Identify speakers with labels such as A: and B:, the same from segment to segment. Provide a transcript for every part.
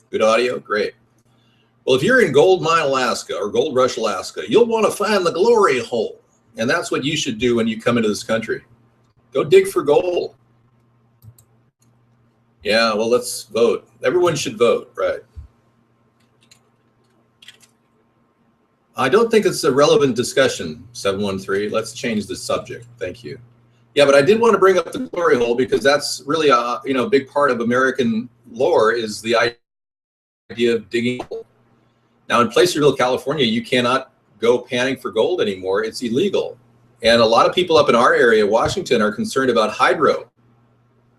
A: Good audio? Great. Well, if you're in Gold Mine, Alaska or Gold Rush, Alaska, you'll want to find the glory hole. And that's what you should do when you come into this country. Go dig for gold. Yeah, well, let's vote. Everyone should vote, right? I don't think it's a relevant discussion, 713. Let's change the subject. Thank you. Yeah, but I did want to bring up the glory hole because that's really a big part of American lore is the idea of digging gold. Now in Placerville, California, you cannot go panning for gold anymore. It's illegal. And a lot of people up in our area, Washington, are concerned about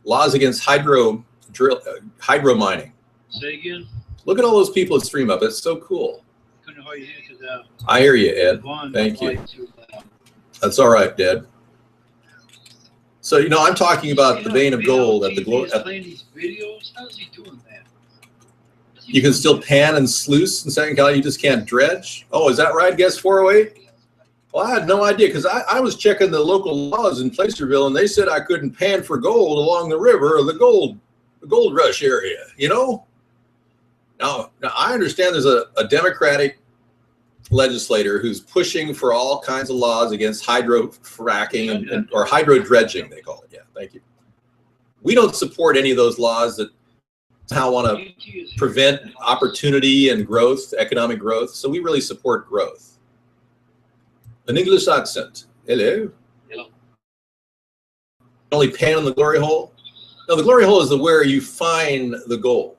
A: laws against hydro mining.
B: Say again?
A: Look at all those people at Stream Up. It's so cool.
B: Couldn't hardly hear you because
A: I hear you, Ed. Thank you. That's all right, Dad. So, I'm talking about the vein of gold at the glory.
B: Playing these videos? How's he doing that?
A: You can still pan and sluice in Second Cali. You just can't dredge. Oh, is that right, Guest 408? Well, I had no idea because I was checking the local laws in Placerville, and they said I couldn't pan for gold along the river or the gold rush area. Now I understand there's a Democratic legislator who's pushing for all kinds of laws against hydro fracking or hydro dredging, they call it. Yeah, thank you. We don't support any of those laws that somehow want to prevent opportunity and growth, economic growth. So we really support growth. An English accent. Hello.
B: Hello.
A: Only pan in the glory hole? No, the glory hole is where you find the gold.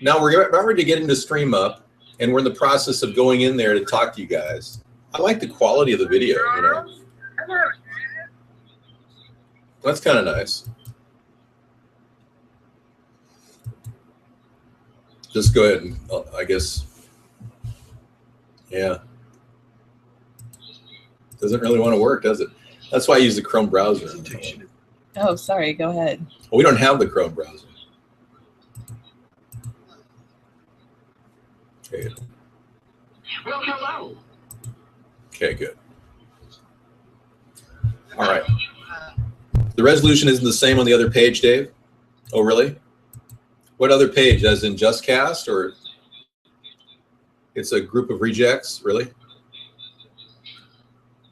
A: Now we're ready to get into Stream Up, and we're in the process of going in there to talk to you guys. I like the quality of the video, That's kind of nice. Just go ahead and, I guess, yeah. Doesn't really want to work, does it? That's why I use the Chrome browser.
C: Oh, sorry. Go ahead.
A: Well, we don't have the Chrome browser. Okay.
B: Well, hello.
A: Okay, good. All right. The resolution isn't the same on the other page, Dave? Oh, really? What other page? As in JustCast, or it's a group of rejects? Really?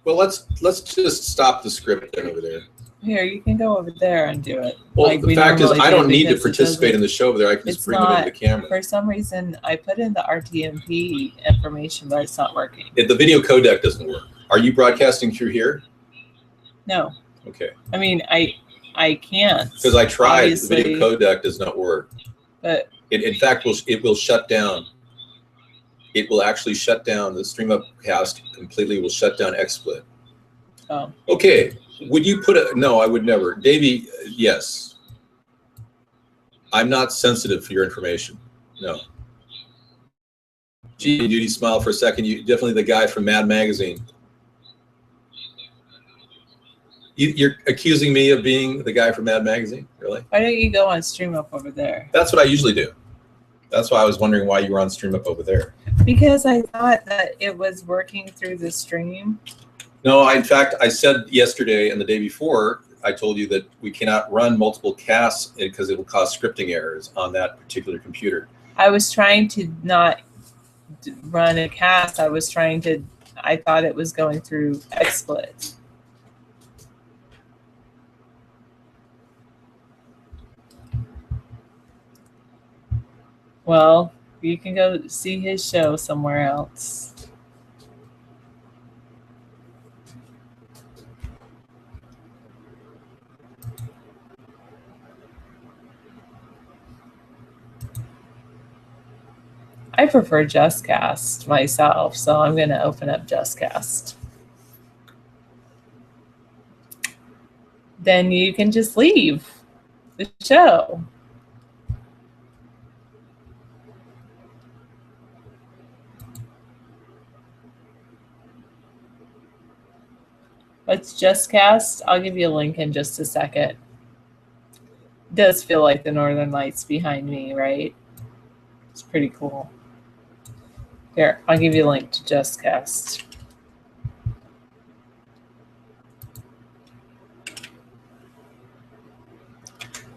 A: Well, let's just stop the script over there.
C: Here, you can go over there and do it.
A: Well, the fact is, I don't need to participate in the show over there. I can just bring it into the camera.
C: For some reason, I put in the RTMP information, but it's not working.
A: The video codec doesn't work. Are you broadcasting through here?
C: No.
A: Okay.
C: I mean, I can't.
A: Because I tried.
C: Obviously.
A: The video codec does not work.
C: But
A: in fact, it will shut down. It will actually shut down the Stream Upcast completely. Will shut down XSplit.
C: Oh.
A: Okay. Would you put a no? I would never. Davey, yes. I'm not sensitive for your information. No. Gee, Duty, smile for a second. You definitely the guy from Mad Magazine. You're accusing me of being the guy from Mad Magazine, really?
C: Why don't you go on Stream Up over there?
A: That's what I usually do. That's why I was wondering why you were on Stream Up over there.
C: Because I thought that it was working through the stream.
A: No, in fact, I said yesterday and the day before, I told you that we cannot run multiple casts because it will cause scripting errors on that particular computer.
C: I was trying to not run a cast. I thought it was going through XSplit. Well, you can go see his show somewhere else. I prefer JustCast myself, so I'm going to open up JustCast. Then you can just leave the show. What's JustCast? I'll give you a link in just a second. It does feel like the Northern Lights behind me, right? It's pretty cool. Here, I'll give you a link to JustCast.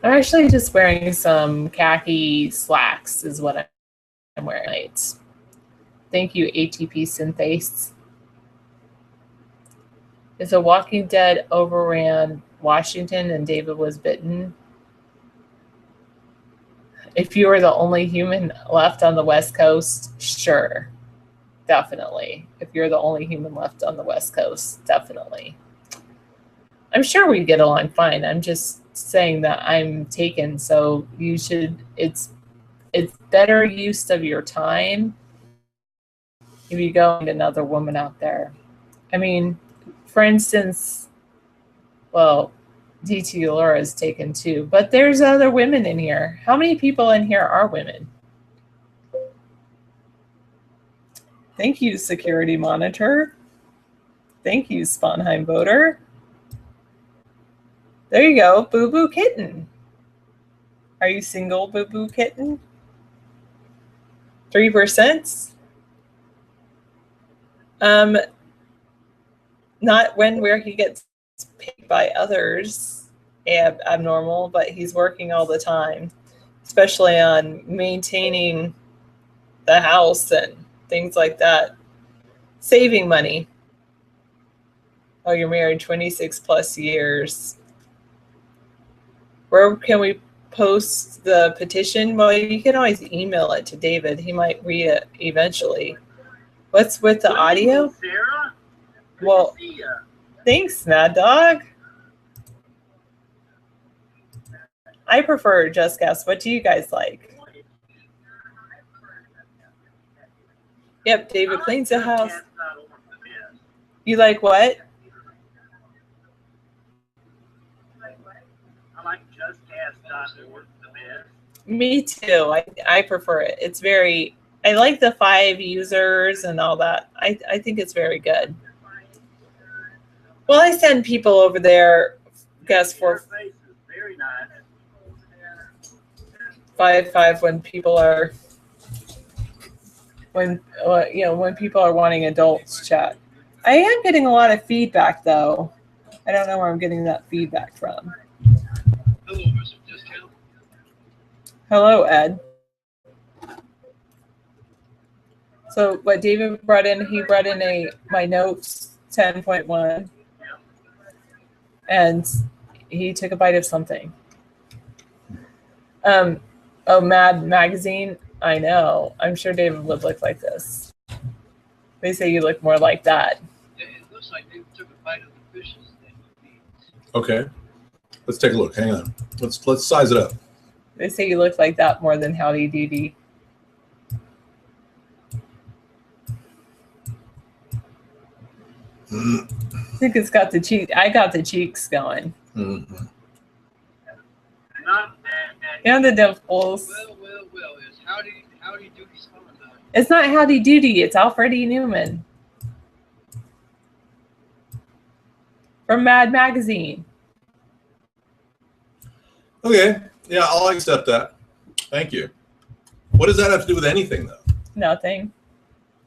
C: I'm actually just wearing some khaki slacks is what I'm wearing tonight. Thank you, ATP Synthase. If The Walking Dead overran Washington and David was bitten, if you were the only human left on the West Coast, sure, definitely. If you're the only human left on the West Coast, definitely. I'm sure we get along fine. I'm just saying that I'm taken, so you should. It's better use of your time if you go and another woman out there. I mean, for instance, well, DT Laura is taken too, but there's other women in here. How many people in here are women? Thank you, Security Monitor. Thank you, Sponheim Voter. There you go, Boo Boo Kitten. Are you single, Boo Boo Kitten? 3%? Not where he gets paid by others abnormal, but he's working all the time, especially on maintaining the house and things like that. Saving money. Oh, you're married 26 plus years. Where can we post the petition? Well, you can always email it to David. He might read it eventually. What's with the audio?
B: Sarah? Good
C: Well,
B: to see ya.
C: thanks, Mad Dog. I prefer Just Guess. What do you guys like? Yep, David cleans the house. You like what?
B: I like Just Cast the best.
C: Me too. I prefer it. It's very, I like the 5 users and all that. I think it's very good. Well, I send people over there, guess for
B: Face is very nice.
C: 5 when people are when people are wanting adults chat. I am getting a lot of feedback though. I don't know where I'm getting that feedback from.
B: Hello, Mr. Discount.
C: Hello, Ed. So what David brought in, he brought in my notes 10.1, and he took a bite of something. Oh, Mad Magazine. I know. I'm sure David would look like this. They say you look more like that.
B: It looks like they took a bite of the fishes.
A: Okay, let's take a look. Hang on. Let's size it up.
C: They say you look like that more than Howdy Doody. I think it's got the cheek. I got the cheeks going.
A: Mm-hmm.
B: Not bad.
C: And the dimples.
B: Well. It's Howdy Doody's fun though.
C: It's not Howdy Doody. It's Alfred Newman from Mad Magazine.
A: Okay, yeah, I'll accept that. Thank you. What does that have to do with anything, though?
C: Nothing.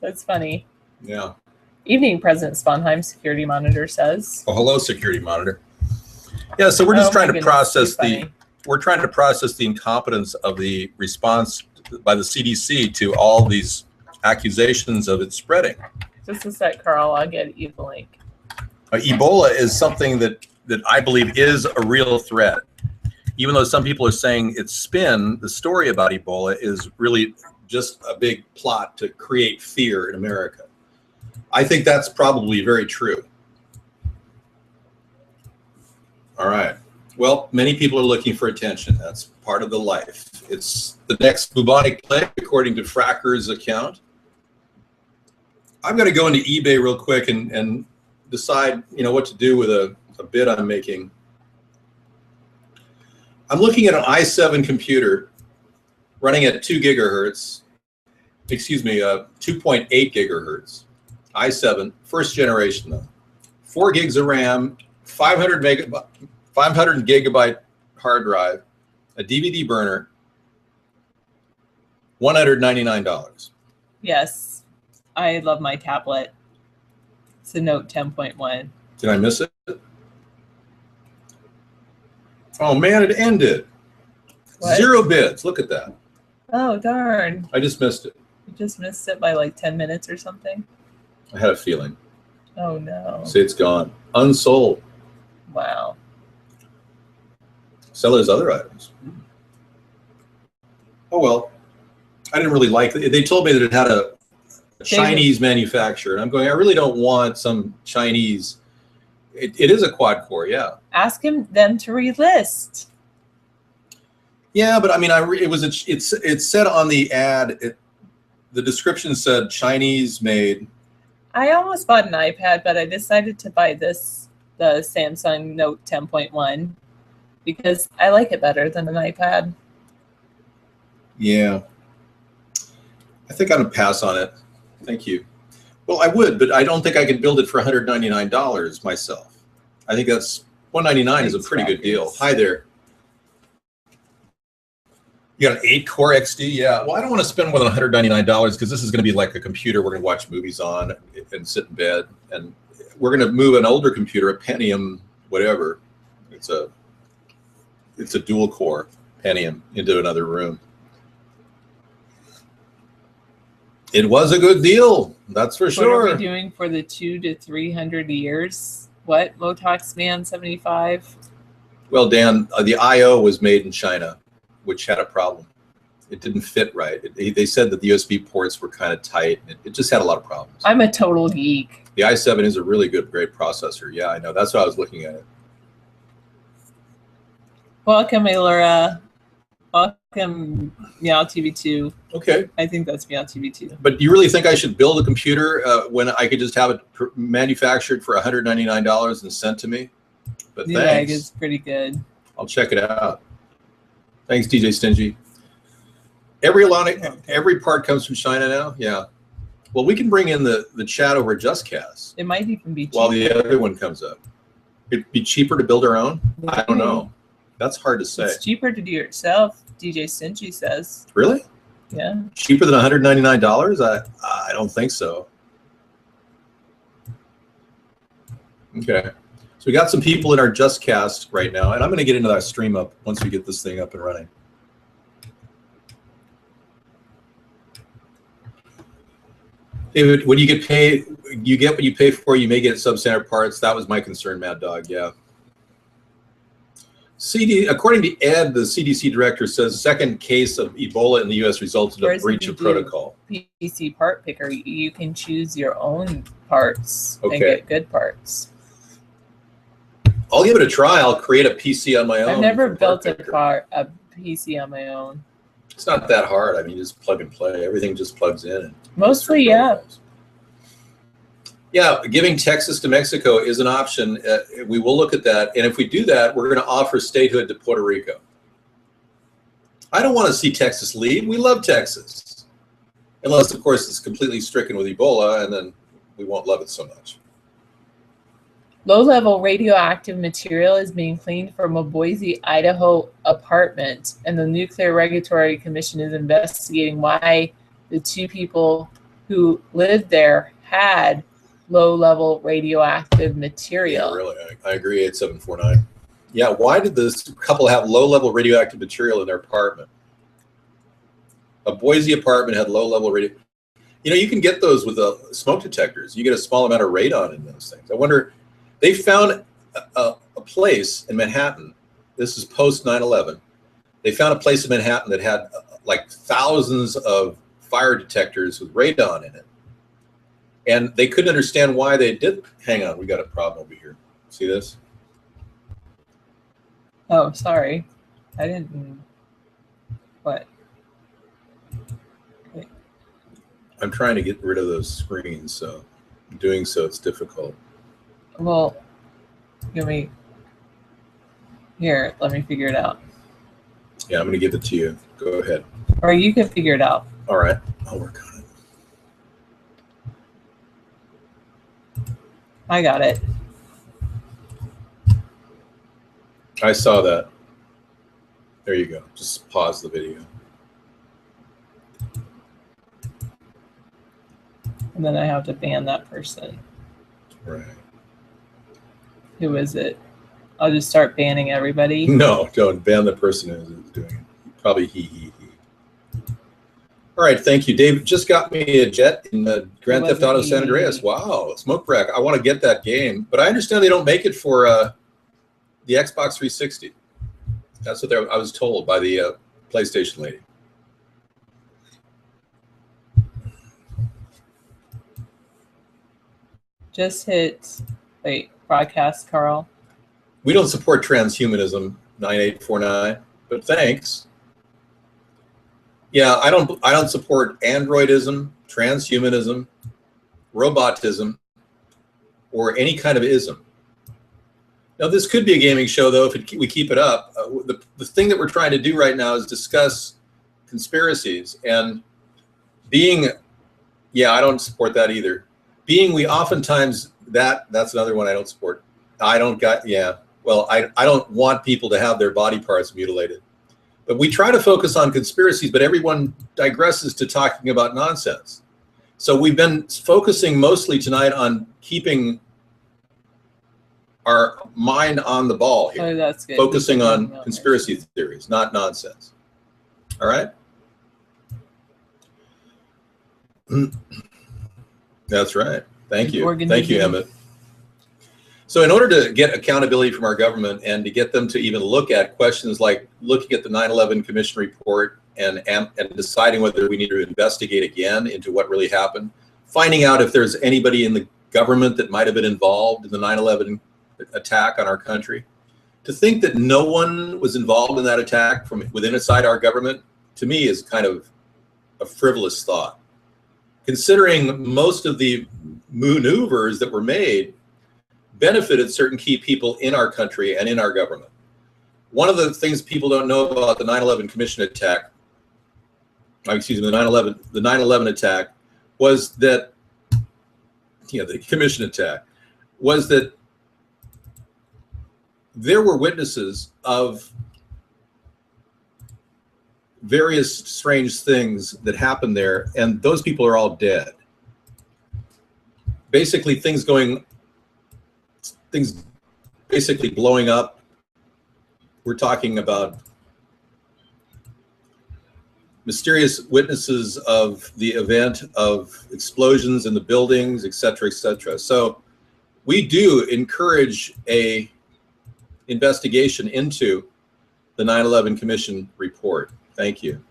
C: That's funny.
A: Yeah.
C: Evening, President Sponheim, Security Monitor says.
A: Oh, hello, Security Monitor. Yeah, so we're just trying to process we're trying to process the incompetence of the response by the CDC to all these accusations of it spreading.
C: Just a sec, Carl. I'll get you the link.
A: Ebola is something that I believe is a real threat. Even though some people are saying it's spin, the story about Ebola is really just a big plot to create fear in America. I think that's probably very true. All right. Well, many people are looking for attention. That's part of the life. It's the next bubonic plague, according to Fracker's account. I'm going to go into eBay real quick and decide, what to do with a bid I'm making. I'm looking at an i7 computer running at 2 gigahertz. Excuse me, 2.8 gigahertz. i7, first generation though. 4 gigs of RAM, 500 gigabyte hard drive, a DVD burner, $199.
C: Yes, I love my tablet. It's a Note 10.1.
A: Did I miss it? Oh man, it ended.
C: What?
A: 0 bids. Look at that.
C: Oh, darn.
A: I just missed it.
C: You just missed it by like 10 minutes or something?
A: I had a feeling.
C: Oh, no.
A: See, it's gone. Unsold.
C: Wow.
A: Seller's other items. Oh, well. I didn't really like it. They told me that it had a Chinese manufacturer. And I'm going, I really don't want some Chinese. It is a quad core, yeah.
C: Ask them to relist.
A: Yeah, but I mean, it said on the ad, the description said Chinese made.
C: I almost bought an iPad, but I decided to buy the Samsung Note 10.1 because I like it better than an iPad.
A: Yeah. I think I'm going to pass on it. Thank you. Well, I would, but I don't think I could build it for $199 myself. I think that's $199 is a pretty good deal. Hi there. You got an 8-core XD? Yeah. Well, I don't want to spend more than $199 because this is going to be like a computer we're going to watch movies on and sit in bed. And we're going to move an older computer, a Pentium, whatever. It's a dual core Pentium into another room. It was a good deal, that's for sure.
C: What are we doing for the 200 to 300 years? What, Motox Man 75?
A: Well, Dan, the I/O was made in China, which had a problem. It didn't fit right. They said that the USB ports were kind of tight. It just had a lot of problems.
C: I'm a total geek.
A: The i7 is a really great processor. Yeah, I know. That's why I was looking at it.
C: Welcome, Laura. Welcome, Meow TV2.
A: Okay.
C: I think that's Meow TV2.
A: But do you really think I should build a computer when I could just have it manufactured for $199 and sent to me? But
C: Newegg
A: thanks.
C: is pretty good.
A: I'll check it out. Thanks, DJ Stingy. Every part comes from China now? Yeah. Well, we can bring in the chat over JustCast.
C: It might even be cheaper.
A: While the other one comes up. It'd be cheaper to build our own? I don't know. That's hard to say.
C: It's cheaper to do it yourself, DJ Stingy says.
A: Really?
C: Yeah.
A: Cheaper than $199? I don't think so. Okay. So we got some people in our JustCast right now, and I'm going to get into that stream up once we get this thing up and running. David, when you get paid, you get what you pay for. You may get substandard parts. That was my concern, Mad Dog. Yeah. According to Ed, the CDC director says second case of Ebola in the U.S. resulted in a breach of protocol.
C: PC part picker, you can choose your own parts and
A: Okay.
C: get good parts.
A: I'll give it a try. I'll create a PC on my own.
C: I've never
A: from
C: built
A: Part
C: a
A: Picker.
C: PC on my own.
A: It's not that hard. I mean, you just plug and play. Everything just plugs in. And
C: Mostly, yeah.
A: Yeah, giving Texas to Mexico is an option. We will look at that. And if we do that, we're going to offer statehood to Puerto Rico. I don't want to see Texas leave. We love Texas. Unless, of course, it's completely stricken with Ebola, and then we won't love it so much.
C: Low-level radioactive material is being cleaned from a Boise, Idaho apartment, and the Nuclear Regulatory Commission is investigating why the two people who lived there had low-level radioactive material.
A: Yeah, really, I agree. 8749. Yeah, why did this couple have low-level radioactive material in their apartment? A Boise apartment had low-level radio. You know, you can get those with smoke detectors. You get a small amount of radon in those things. I wonder. They found a place in Manhattan. This is post 9/11. They found a place in Manhattan that had like thousands of fire detectors with radon in it. And they couldn't understand why they did. Hang on, we got a problem over here. See this?
C: Oh, sorry. I didn't. What? Wait.
A: I'm trying to get rid of those screens, so doing so it's difficult.
C: Well, here, let me figure it out.
A: Yeah, I'm going to give it to you. Go ahead.
C: Or you can figure it out.
A: All right, I'll work on it.
C: I got it.
A: I saw that. There you go. Just pause the video.
C: And then I have to ban that person.
A: Right.
C: Who is it? I'll just start banning everybody.
A: No, don't ban the person who's doing it. Probably he. All right, thank you. Dave just got me a jet in Grand Theft Auto San Andreas. Wow, Smoke Rack. I want to get that game, but I understand they don't make it for the Xbox 360. That's what I was told by the PlayStation lady.
C: Just hit, wait, broadcast, Carl.
A: We don't support transhumanism, 9849, but thanks. Yeah, I don't support androidism, transhumanism, robotism, or any kind of ism. Now, this could be a gaming show, though, if we keep it up. The thing that we're trying to do right now is discuss conspiracies. And being, yeah, I don't support that either. Being, we oftentimes, that's another one I don't support. I don't want people to have their body parts mutilated. But we try to focus on conspiracies, but everyone digresses to talking about nonsense. So we've been focusing mostly tonight on keeping our mind on the ball here.
C: Oh, that's good.
A: Focusing on conspiracy theories, not nonsense. All right? That's right. Thank you. Thank you, Emmett. So in order to get accountability from our government and to get them to even look at questions like looking at the 9/11 Commission report and deciding whether we need to investigate again into what really happened, finding out if there's anybody in the government that might have been involved in the 9/11 attack on our country, to think that no one was involved in that attack from within inside our government, to me is kind of a frivolous thought. Considering most of the maneuvers that were made benefited certain key people in our country and in our government. One of the things people don't know about the 9/11 Commission attack, excuse me, the 9/11 attack was that, the Commission attack, was that there were witnesses of various strange things that happened there, and those people are all dead. Basically, things basically blowing up. We're talking about mysterious witnesses of the event of explosions in the buildings, et cetera, et cetera. So we do encourage a investigation into the 9/11 Commission report. Thank you.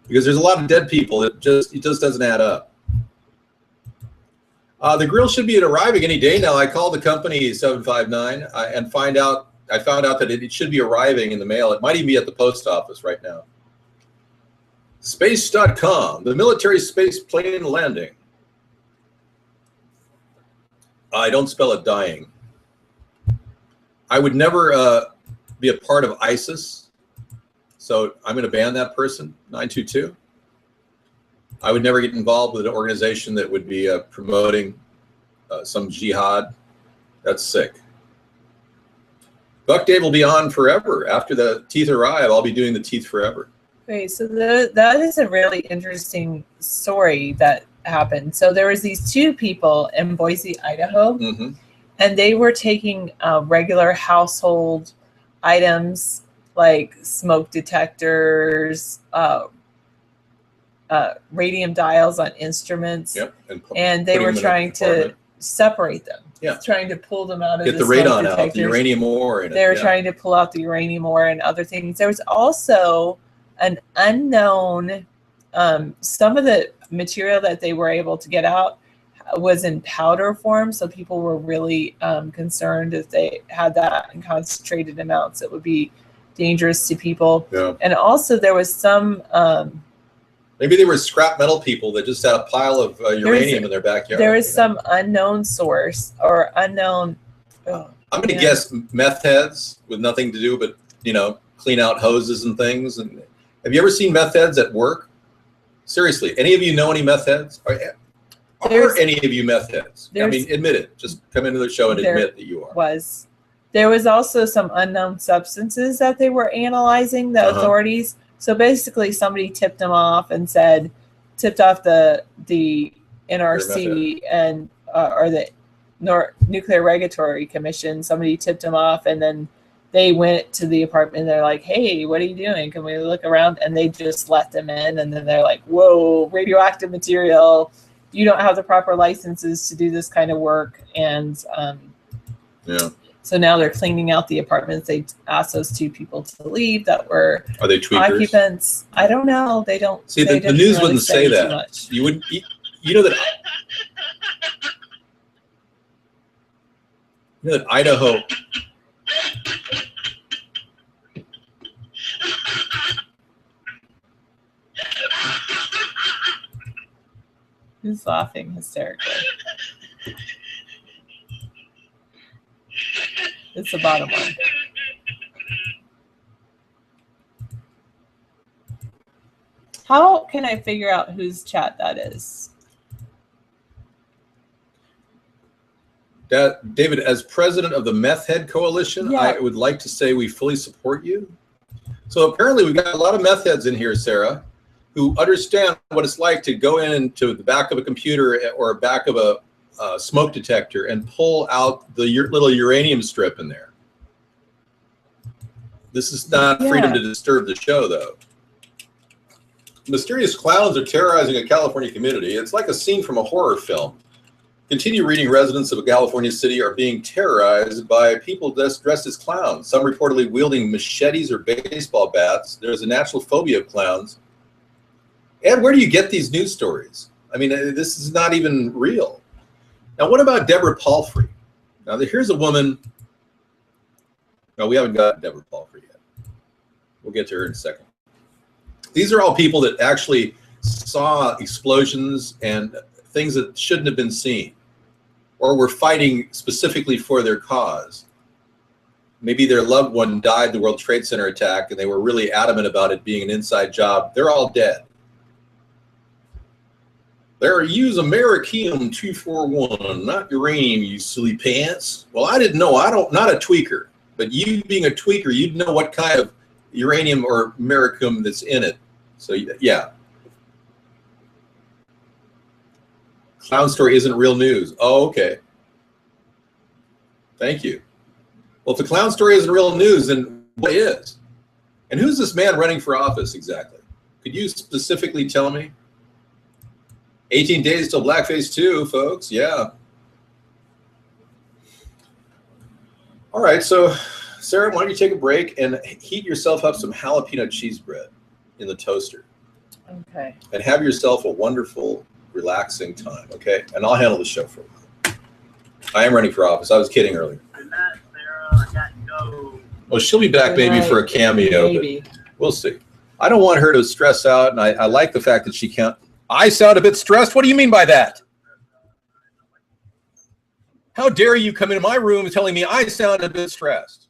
A: Because there's a lot of dead people. It just doesn't add up. The grill should be arriving any day now. I called the company 759 and I found out that it should be arriving in the mail. It might even be at the post office right now. Space.com, the military space plane landing. I don't spell it dying. I would never be a part of ISIS, so I'm going to ban that person, 922. I would never get involved with an organization that would be promoting some jihad. That's sick. Buck Dave will be on forever. After the teeth arrive, I'll be doing the teeth forever.
C: Okay, so that is a really interesting story that happened. So there was these two people in Boise, Idaho, and they were taking regular household items like smoke detectors, radium dials on instruments, and they were trying to separate them. Trying to pull them out of
A: the radon out, the uranium ore in it.
C: They were trying to pull out the uranium ore and other things. There was also an unknown, some of the material that they were able to get out was in powder form, so people were really concerned if they had that in concentrated amounts, it would be dangerous to people. And also there was some
A: maybe they were scrap metal people that just had a pile of uranium in their backyard.
C: There is some unknown source or unknown.
A: I'm going to guess meth heads with nothing to do but, clean out hoses and things. And have you ever seen meth heads at work? Seriously, any of you know any meth heads? Are any of you meth heads? I mean, admit it. Just come into the show and admit that you are.
C: There was also some unknown substances that they were analyzing, the authorities. So basically, somebody tipped them off and tipped off the NRC and or the Nuclear Regulatory Commission. Somebody tipped them off, and then they went to the apartment. They're like, hey, what are you doing? Can we look around? And they just let them in. And then they're like, whoa, radioactive material. You don't have the proper licenses to do this kind of work. And
A: yeah.
C: So now they're cleaning out the apartments. They asked those 2 people to leave that were
A: Are they tweakers?
C: Occupants. I don't know. They don't.
A: See, the news
C: really
A: wouldn't say that.
C: too much.
A: You wouldn't. You know that. You know that Idaho.
C: Who's laughing hysterically? It's the bottom one. How can I figure out whose chat that is?
A: David, as president of the Meth Head Coalition,
C: Yeah.
A: I would like to say we fully support you. So apparently we've got a lot of meth heads in here, Sarah, who understand what it's like to go into the back of a computer or back of a smoke detector and pull out the little uranium strip in there. This is not freedom to disturb the show, though. Mysterious clowns are terrorizing a California community. It's like a scene from a horror film. Continue reading. Residents of a California city are being terrorized by people dressed as clowns, some reportedly wielding machetes or baseball bats. There's a natural phobia of clowns. Ed, where do you get these news stories? I mean, this is not even real. Now, what about Deborah Palfrey? Now, here's a woman. No, we haven't got Deborah Palfrey yet. We'll get to her in a second. These are all people that actually saw explosions and things that shouldn't have been seen, or were fighting specifically for their cause. Maybe their loved one died in the World Trade Center attack and they were really adamant about it being an inside job. They're all dead. They're use Americium-241, not uranium, you silly pants. Well, I didn't know. Not a tweaker, but you being a tweaker, you'd know what kind of uranium or americium that's in it. So yeah. Clown story isn't real news. Oh, okay. Thank you. Well, if the clown story isn't real news, then what is? And who's this man running for office exactly? Could you specifically tell me? 18 days till blackface 2, folks. Yeah. All right. So, Sarah, why don't you take a break and heat yourself up some jalapeno cheese bread in the toaster.
C: Okay.
A: And have yourself a wonderful, relaxing time, okay? And I'll handle the show for you. I am running for office. I was kidding earlier.
B: Good night, Sarah. I got to go.
A: Well, she'll be back maybe for a cameo, but we'll see. I don't want her to stress out, and I like the fact that she can't. I sound a bit stressed? What do you mean by that? How dare you come into my room telling me I sound a bit stressed?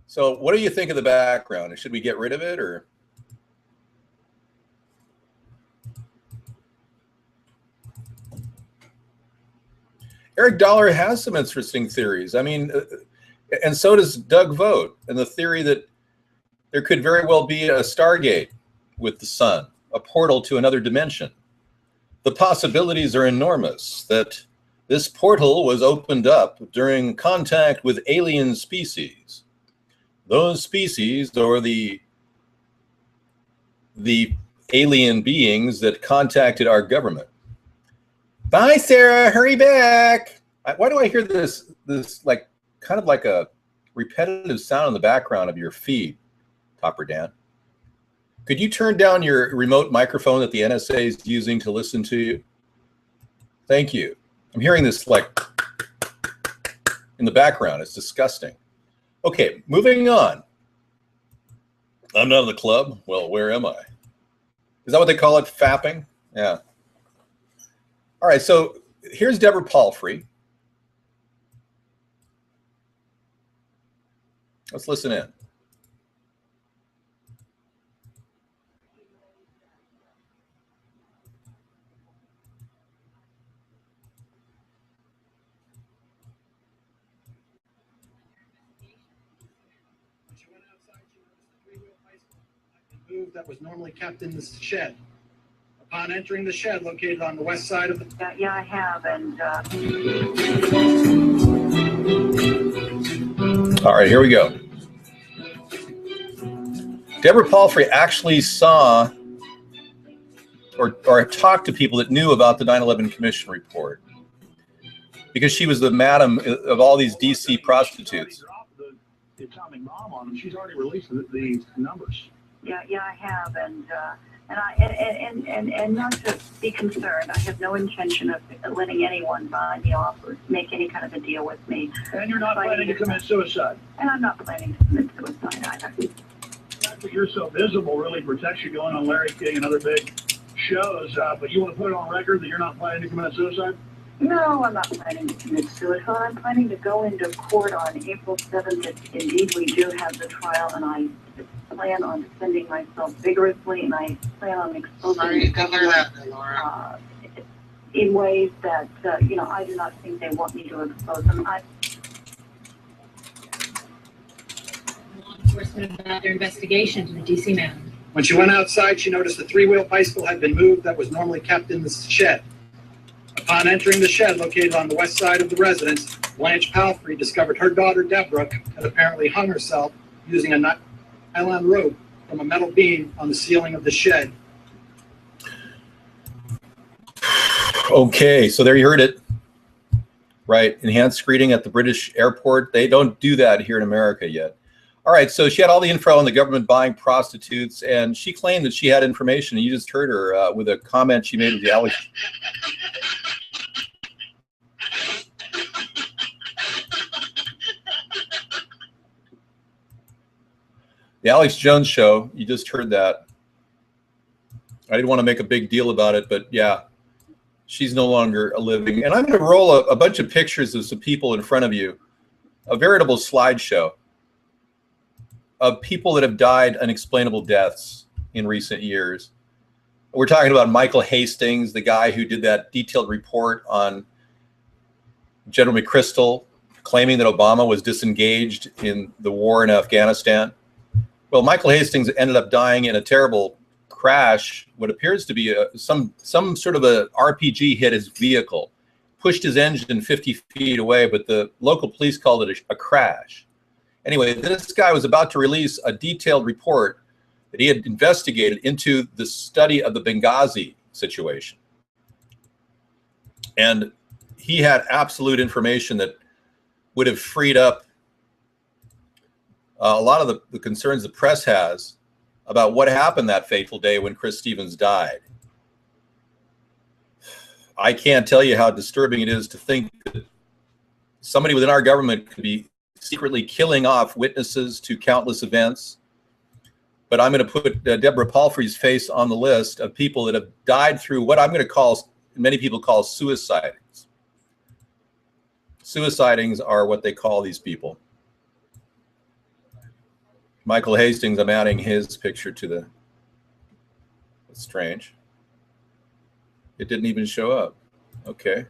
A: So what do you think of the background? Should we get rid of it, or? Eric Dollar has some interesting theories. I mean, and so does Doug Vogt, and the theory that there could very well be a Stargate with the sun, a portal to another dimension. The possibilities are enormous that this portal was opened up during contact with alien species. Those species, or the alien beings that contacted our government. Bye, Sarah. Hurry back. Why do I hear this like kind of like a repetitive sound in the background of your feed, Topper Dan? Could you turn down your remote microphone that the NSA is using to listen to you? Thank you. I'm hearing this like in the background. It's disgusting. Okay, moving on. I'm not in the club. Well, where am I? Is that what they call it? Fapping? Yeah. All right, so here's Deborah Palfrey. Let's listen in.
D: Move that was normally kept in this shed. Upon entering the shed located on the west side of the...
B: Yeah, I have, and
A: All right, here we go. Deborah Palfrey actually saw or talked to people that knew about the 9/11 Commission report because she was the madam of all these DC prostitutes.
D: The atomic bomb on them. She's already released the numbers.
B: yeah, I have, and not to be concerned. I have no intention of letting anyone buy me off or make any kind of a deal with me.
D: And you're not planning to commit suicide.
B: And I'm not planning to commit suicide either.
D: The fact that you're so visible really protects you going on Larry King and other big shows, but you want to put it on record that you're not planning to commit suicide?
B: No, I'm not planning to commit suicide. I'm planning to go into court on April 7th. Indeed, we do have the trial, and I plan on defending myself vigorously, and I plan on exposing in ways that, I do not think they want me to expose them.
E: Law enforcement about their investigation to the DC man.
D: When she went outside, she noticed the three-wheel bicycle had been moved that was normally kept in the shed. Upon entering the shed located on the west side of the residence, Blanche Palfrey discovered her daughter Deborah had apparently hung herself using a nylon rope from a metal beam on the ceiling of the shed.
A: Okay, so there you heard it. Right, enhanced screening at the British airport. They don't do that here in America yet. All right, so she had all the info on the government buying prostitutes, and she claimed that she had information. And you just heard her with a comment she made with the Alex. The Alex Jones show, you just heard that. I didn't want to make a big deal about it, but yeah, she's no longer a living. And I'm going to roll a bunch of pictures of some people in front of you, a veritable slideshow of people that have died unexplainable deaths in recent years. We're talking about Michael Hastings, the guy who did that detailed report on General McChrystal, claiming that Obama was disengaged in the war in Afghanistan. Well, Michael Hastings ended up dying in a terrible crash. What appears to be some sort of a RPG hit his vehicle, pushed his engine 50 feet away, but the local police called it a crash. Anyway, this guy was about to release a detailed report that he had investigated into the study of the Benghazi situation. And he had absolute information that would have freed up a lot of the concerns the press has about what happened that fateful day when Chris Stevens died. I can't tell you how disturbing it is to think that somebody within our government could be secretly killing off witnesses to countless events. But I'm going to put Deborah Palfrey's face on the list of people that have died through what I'm going to call, many people call suicidings. Suicidings are what they call these people. Michael Hastings, I'm adding his picture to the, that's strange. It didn't even show up. Okay.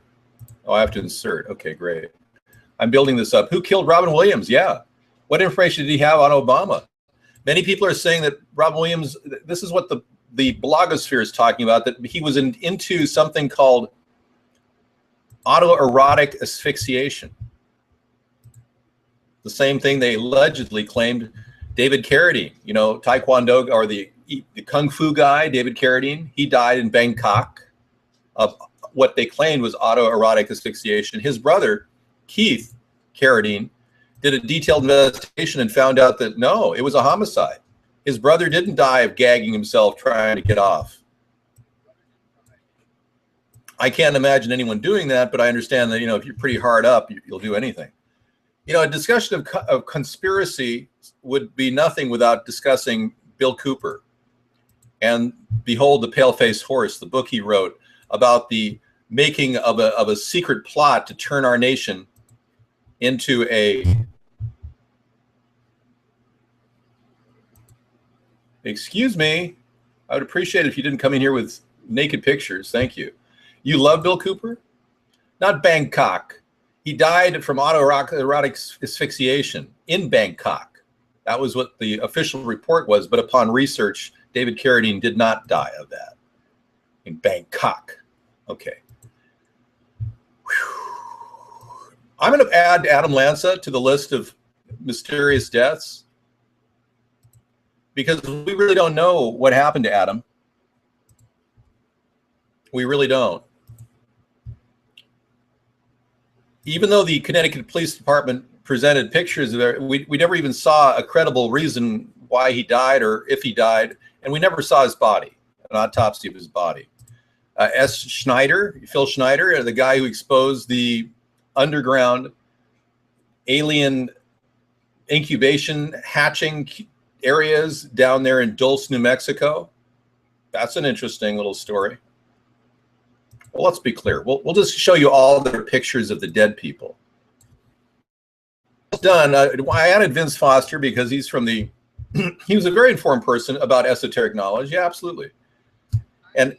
A: Oh, I have to insert. Okay, great. I'm building this up. Who killed Robin Williams? Yeah. What information did he have on Obama? Many people are saying that Robin Williams, this is what the blogosphere is talking about, that he was into something called autoerotic asphyxiation. The same thing they allegedly claimed David Carradine, Taekwondo, or the Kung Fu guy, David Carradine, he died in Bangkok of what they claimed was autoerotic asphyxiation. His brother, Keith Carradine, did a detailed investigation and found out that no, it was a homicide. His brother didn't die of gagging himself trying to get off. I can't imagine anyone doing that, but I understand that, if you're pretty hard up, you'll do anything. A discussion of conspiracy would be nothing without discussing Bill Cooper and Behold the Pale-Faced Horse, the book he wrote about the making of a secret plot to turn our nation into a, excuse me, I would appreciate it if you didn't come in here with naked pictures. Thank you. You love Bill Cooper? Not Bangkok. He died from autoerotic asphyxiation in Bangkok. That was what the official report was, but upon research, David Carradine did not die of that. in Bangkok. Okay. Whew. I'm going to add Adam Lanza to the list of mysterious deaths because we really don't know what happened to Adam. We really don't. Even though the Connecticut Police Department presented pictures of it, we never even saw a credible reason why he died or if he died, and we never saw his body, an autopsy of his body. Phil Schneider, the guy who exposed the underground alien incubation hatching areas down there in Dulce, New Mexico. That's an interesting little story. Well, let's be clear. We'll just show you all the pictures of the dead people. Done. I added Vince Foster because he's from the, he was a very informed person about esoteric knowledge. Yeah, absolutely. And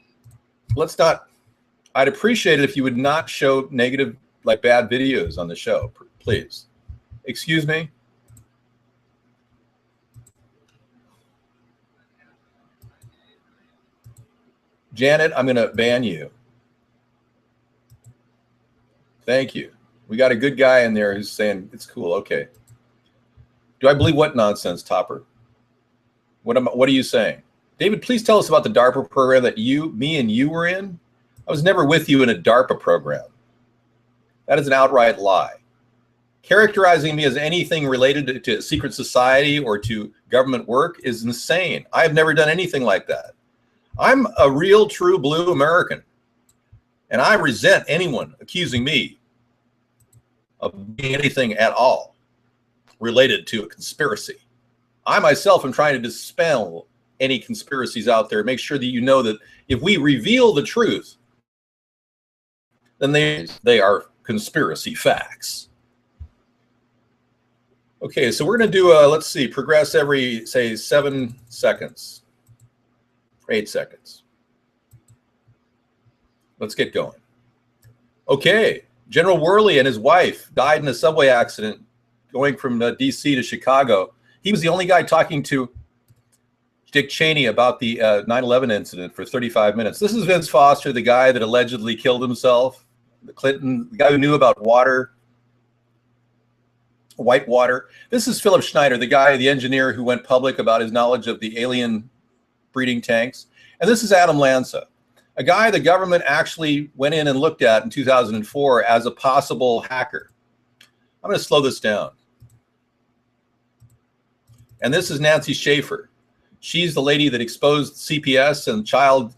A: let's not, I'd appreciate it if you would not show negative, like bad videos on the show, please. Excuse me? Janet, I'm going to ban you. Thank you. We got a good guy in there who's saying it's cool. Okay. Do I believe what nonsense, Topper? What are you saying? David, please tell us about the DARPA program that me and you were in. I was never with you in a DARPA program. That is an outright lie. Characterizing me as anything related to secret society or to government work is insane. I have never done anything like that. I'm a real, true blue American. And I resent anyone accusing me of being anything at all related to a conspiracy. I myself am trying to dispel any conspiracies out there, make sure that you know that if we reveal the truth, then they are conspiracy facts. Okay, so we're going to do, let's see, progress every, say, 7 seconds, 8 seconds. Let's get going. Okay, General Worley and his wife died in a subway accident going from DC to Chicago. He was the only guy talking to Dick Cheney about the 9/11 incident for 35 minutes. This is Vince Foster, the guy that allegedly killed himself, the guy who knew about water, white water. This is Philip Schneider, the guy, the engineer who went public about his knowledge of the alien breeding tanks. And this is Adam Lanza, a guy the government actually went in and looked at in 2004 as a possible hacker. I'm going to slow this down. And this is Nancy Schaefer. She's the lady that exposed CPS and child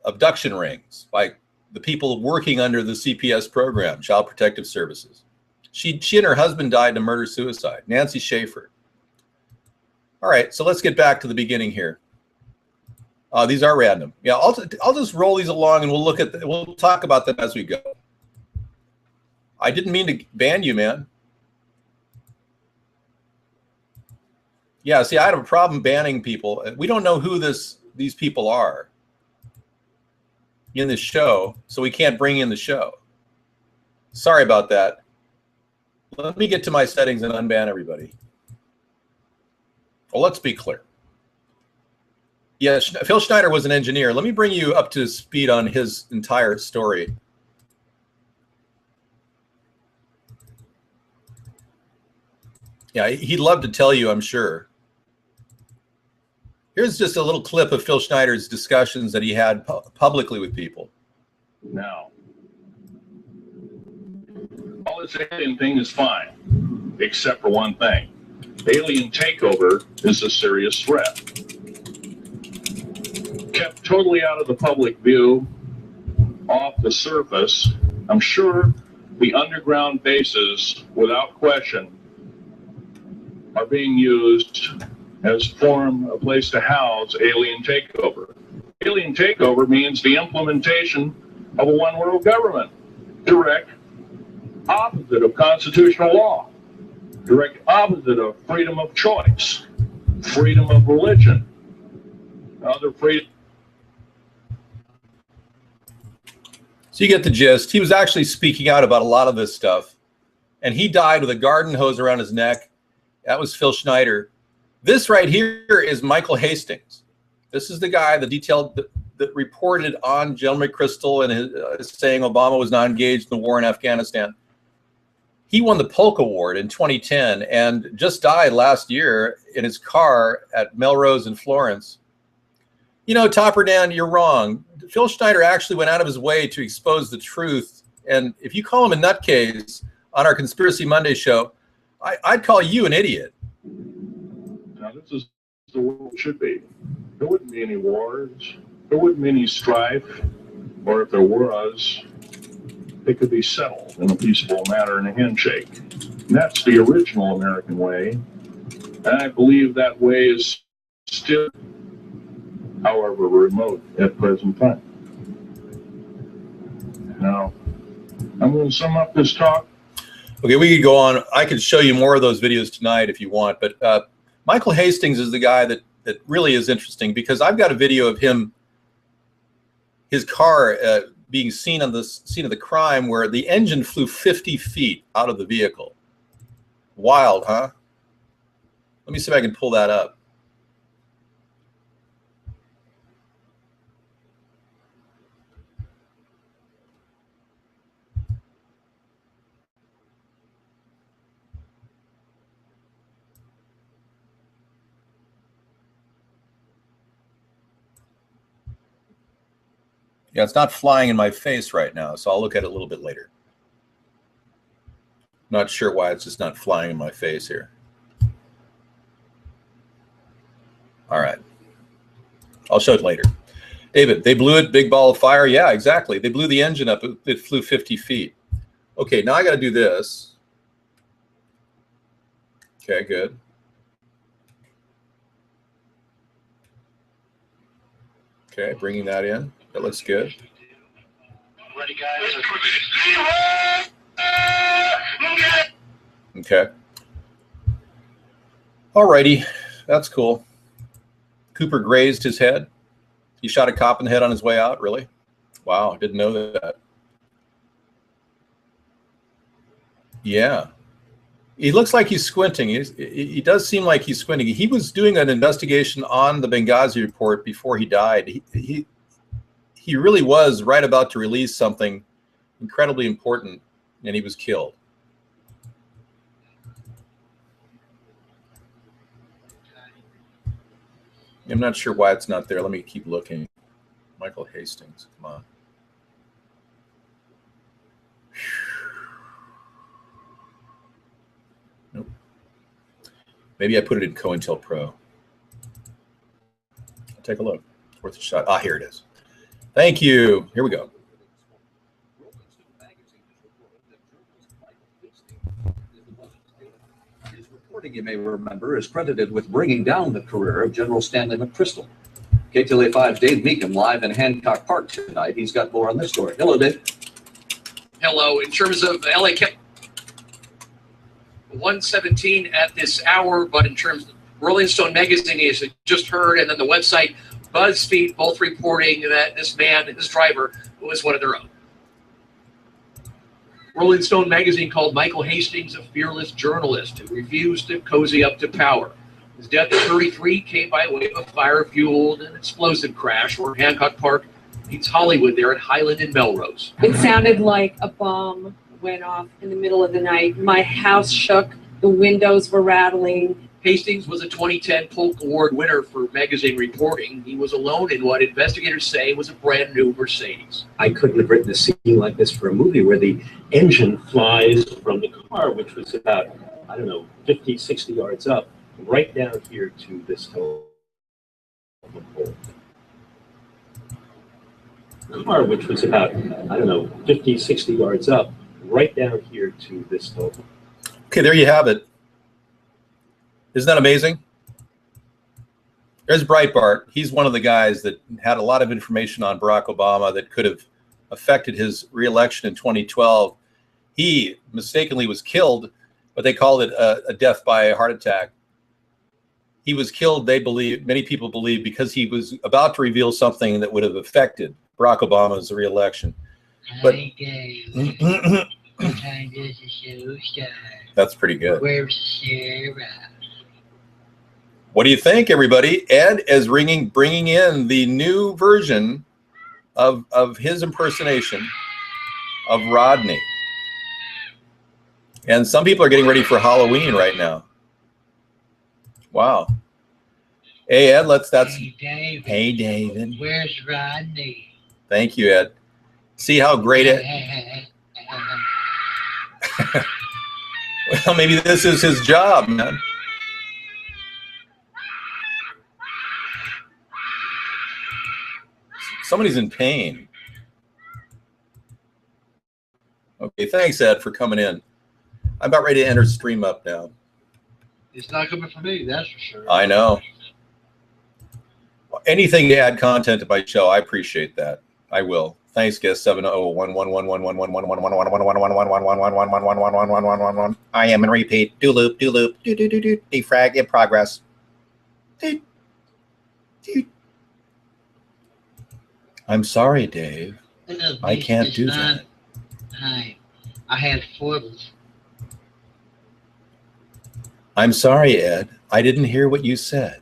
A: abduction rings by the people working under the CPS program, Child Protective Services. She and her husband died in a murder-suicide. Nancy Schaefer. All right, so let's get back to the beginning here. These are random. Yeah, I'll just roll these along and we'll talk about them as we go. I didn't mean to ban you, man. Yeah, see, I had a problem banning people. We don't know who these people are in this show, so we can't bring in the show. Sorry about that. Let me get to my settings and unban everybody. Well, let's be clear. Yeah, Phil Schneider was an engineer. Let me bring you up to speed on his entire story. Yeah, he'd love to tell you, I'm sure. Here's just a little clip of Phil Schneider's discussions that he had publicly with people.
F: Now, all this alien thing is fine, except for one thing. Alien takeover is a serious threat. Kept totally out of the public view, off the surface, I'm sure the underground bases, without question, are being used as a place to house alien takeover. Alien takeover means the implementation of a one world government. Direct opposite of constitutional law. Direct opposite of freedom of choice, freedom of religion, other freedom.
A: So you get the gist. He was actually speaking out about a lot of this stuff. And he died with a garden hose around his neck. That was Phil Schneider. This right here is Michael Hastings. This is the guy, that reported on General McChrystal and his, saying Obama was not engaged in the war in Afghanistan. He won the Polk Award in 2010 and just died last year in his car at Melrose in Florence. You know, Topper Dan, you're wrong. Phil Schneider actually went out of his way to expose the truth. And if you call him a nutcase on our Conspiracy Monday show, I'd call you an idiot.
F: Now, this is the world it should be. There wouldn't be any wars. There wouldn't be any strife. Or if there was, it could be settled in a peaceable manner in a handshake. And that's the original American way. And I believe that way is still, however remote at present time. Now, I'm going to sum up this talk.
A: Okay, we could go on. I could show you more of those videos tonight if you want, but Michael Hastings is the guy that really is interesting, because I've got a video of him, his car being seen on the scene of the crime where the engine flew 50 feet out of the vehicle. Wild, huh? Let me see if I can pull that up. Yeah, it's not flying in my face right now, so I'll look at it a little bit later. Not sure why it's just not flying in my face here. All right. I'll show it later. David, they blew it, big ball of fire. Yeah, exactly. They blew the engine up. It flew 50 feet. Okay, now I got to do this. Okay, good. Okay, bringing that in. That looks good.
D: Ready, guys?
A: Okay. Alrighty, that's cool. Cooper grazed his head. He shot a cop in the head on his way out, really? Wow, didn't know that. Yeah. He looks like he's squinting. He does seem like he's squinting. He was doing an investigation on the Benghazi report before he died. He really was right about to release something incredibly important, and he was killed. I'm not sure why it's not there. Let me keep looking. Michael Hastings, come on. Nope. Maybe I put it in COINTELPRO. I'll take a look. It's worth a shot. Ah, here it is. Thank you. Here we go.
G: His reporting, you may remember, is credited with bringing down the career of General Stanley McChrystal. KTLA 5's Dave Meekum live in Hancock Park tonight. He's got more on this story. Hello, Dave.
H: Hello. In terms of LA kept 117 at this hour, but in terms of Rolling Stone magazine, as you just heard, and then the website BuzzFeed, both reporting that this man, this driver, was one of their own. Rolling Stone magazine called Michael Hastings a fearless journalist who refused to cozy up to power. His death at 33 came by way of a fire-fueled and explosive crash where Hancock Park meets Hollywood there at Highland and Melrose.
I: It sounded like a bomb went off in the middle of the night. My house shook. The windows were rattling.
H: Hastings was a 2010 Polk Award winner for magazine reporting. He was alone in what investigators say was a brand new Mercedes.
J: I couldn't have written a scene like this for a movie where the engine flies from the car, which was about, 50, 60 yards up, right down here to this telephone pole. The car, which was about, 50, 60 yards up, right down here to this telephone.
A: Okay, there you have it. Isn't that amazing? There's Breitbart. He's one of the guys that had a lot of information on Barack Obama that could have affected his re-election in 2012. He mistakenly was killed, but they called it a death by a heart attack. He was killed, they believe, many people believe, because he was about to reveal something that would have affected Barack Obama's re-election. But that's pretty good.
K: Where's Sarah?
A: What do you think, everybody? Ed is bringing in the new version of his impersonation of Rodney. And some people are getting ready for Halloween right now. Wow. Hey, Ed, Hey, David.
K: Where's Rodney?
A: Thank you, Ed. See how great it... Well, maybe this is his job, man. Somebody's in pain. Okay, thanks, Ed, for coming in. I'm about ready to enter stream up now.
K: It's not coming from me, that's for sure.
A: I know. Anything to add content to my show, I appreciate that. I will. Thanks, guest 701111111111111111111111111111111111111111111111111111111111111111111111111111111111111111111111111111111111111111111111111111111111111111111111111111111111111111111111111111111111111111111111111111111111111111111111111111111111111111111111111111111111111111111111111111111111111111111111111111111111111111111111111111111111111111111111111111111111111111111111111111111111111111111111111111111111111111111111111111111111111111111111111111111111111111111111111111111111111111111111111111111111111111111111111111111111111111111111111111111111111111111111111111111111111111111111111111111111111111111111111111111111111111111111111111111111111111111111111111111111111111111111111111111111111111111111111111111111111111111I'm sorry, Dave. I can't do that.
K: I had foibles.
A: I'm sorry, Ed. I didn't hear what you said.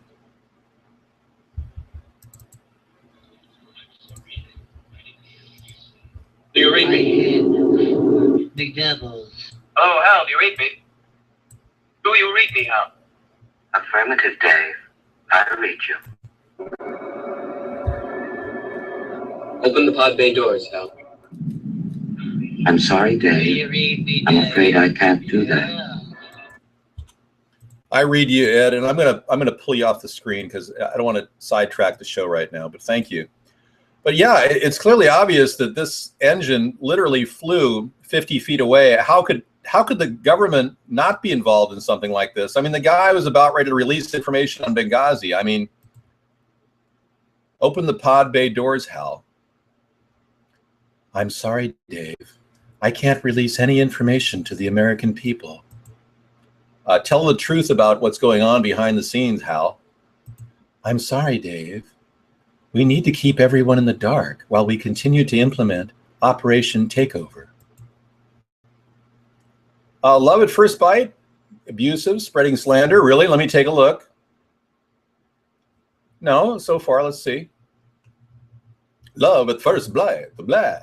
H: Do you read me?
K: McDoubles.
H: Oh, Hal, do you read me? Do you read me, Hal?
L: Affirmative, Dave. I read you.
H: Open the pod bay doors, Hal.
L: I'm sorry,
K: Do
L: Dave.
K: you read me,
L: I'm
K: Dave?
L: afraid I can't do that.
K: Yeah.
A: I read you, Ed, and I'm gonna pull you off the screen because I don't want to sidetrack the show right now. But thank you. But yeah, it's clearly obvious that this engine literally flew 50 feet away. How could the government not be involved in something like this? I mean, the guy was about ready to release information on Benghazi. I mean, open the pod bay doors, Hal. I'm sorry, Dave. I can't release any information to the American people. Tell the truth about what's going on behind the scenes, Hal. I'm sorry, Dave. We need to keep everyone in the dark while we continue to implement Operation Takeover. Love at first bite? Abusive, spreading slander? Really? Let me take a look. No, so far, let's see. Love at first bite. Blah.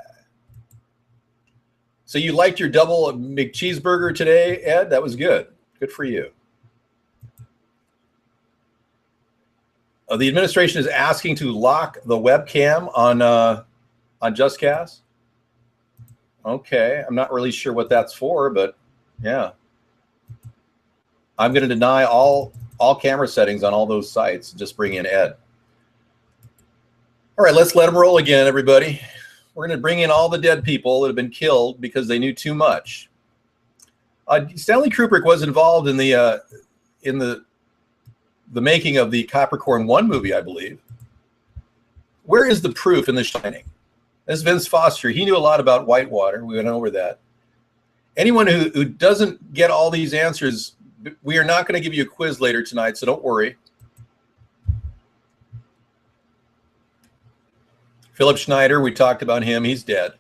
A: So you liked your double McCheeseburger today, Ed? That was good. Good for you. The administration is asking to lock the webcam on JustCast. Okay, I'm not really sure what that's for, but yeah. I'm going to deny all camera settings on all those sites. Just bring in Ed. All right, let's let them roll again, everybody. We're going to bring in all the dead people that have been killed because they knew too much. Stanley Kubrick was involved in the making of the Capricorn 1 movie, I believe. Where is the proof in The Shining? This is Vince Foster. He knew a lot about Whitewater. We went over that. Anyone who doesn't get all these answers, we are not going to give you a quiz later tonight, so don't worry. Philip Schneider, we talked about him. He's dead.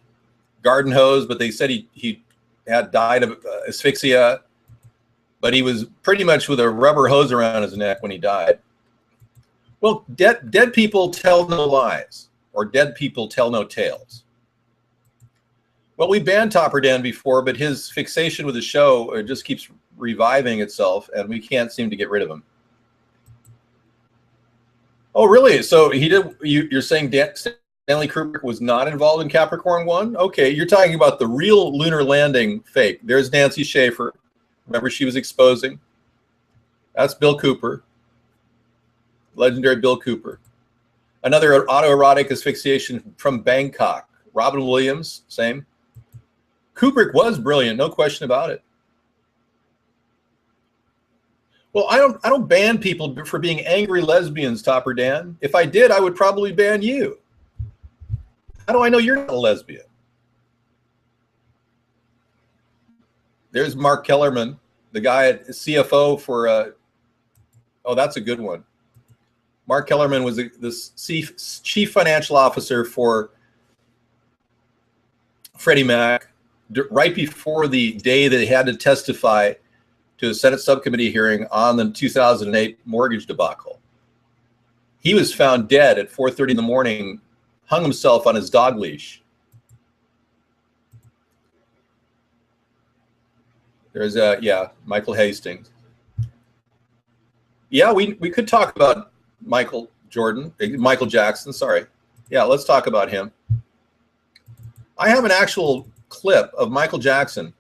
A: Garden hose, but they said he had died of asphyxia, but he was pretty much with a rubber hose around his neck when he died. Well, dead people tell no lies, or dead people tell no tales. Well, we banned Topper Dan before, but his fixation with the show just keeps reviving itself, and we can't seem to get rid of him. Oh, really? So he did. You're saying Stanley Kubrick was not involved in Capricorn 1? Okay, you're talking about the real lunar landing fake. There's Nancy Schaefer. Remember, she was exposing. That's Bill Cooper. Legendary Bill Cooper. Another autoerotic asphyxiation from Bangkok. Robin Williams, same. Kubrick was brilliant, no question about it. Well, I don't ban people for being angry lesbians, Topper Dan. If I did, I would probably ban you. How do I know you're not a lesbian? There's Mark Kellerman, the guy at CFO for, oh, that's a good one. Mark Kellerman was the chief financial officer for Freddie Mac right before the day that he had to testify to a Senate subcommittee hearing on the 2008 mortgage debacle. He was found dead at 4:30 in the morning, hung himself on his dog leash. There's Michael Hastings. Yeah, we could talk about Michael Jackson, sorry. Yeah, let's talk about him. I have an actual clip of Michael Jackson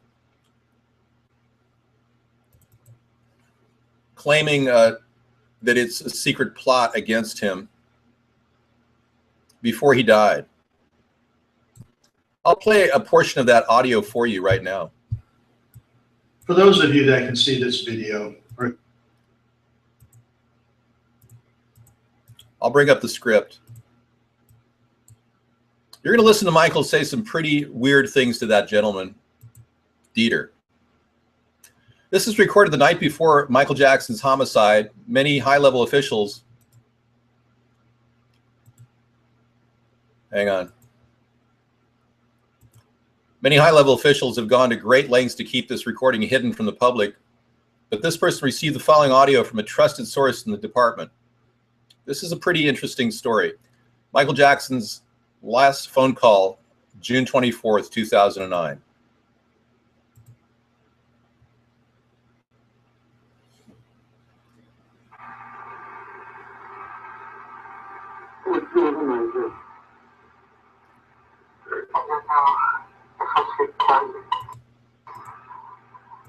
A: claiming that it's a secret plot against him before he died. I'll play a portion of that audio for you right now.
M: For those of you that can see this video,
A: I'll bring up the script. You're going to listen to Michael say some pretty weird things to that gentleman, Dieter. This is recorded the night before Michael Jackson's homicide. Many high-level officials. Hang on. Many high-level officials have gone to great lengths to keep this recording hidden from the public, but this person received the following audio from a trusted source in the department. This is a pretty interesting story. Michael Jackson's last phone call, June 24th, 2009.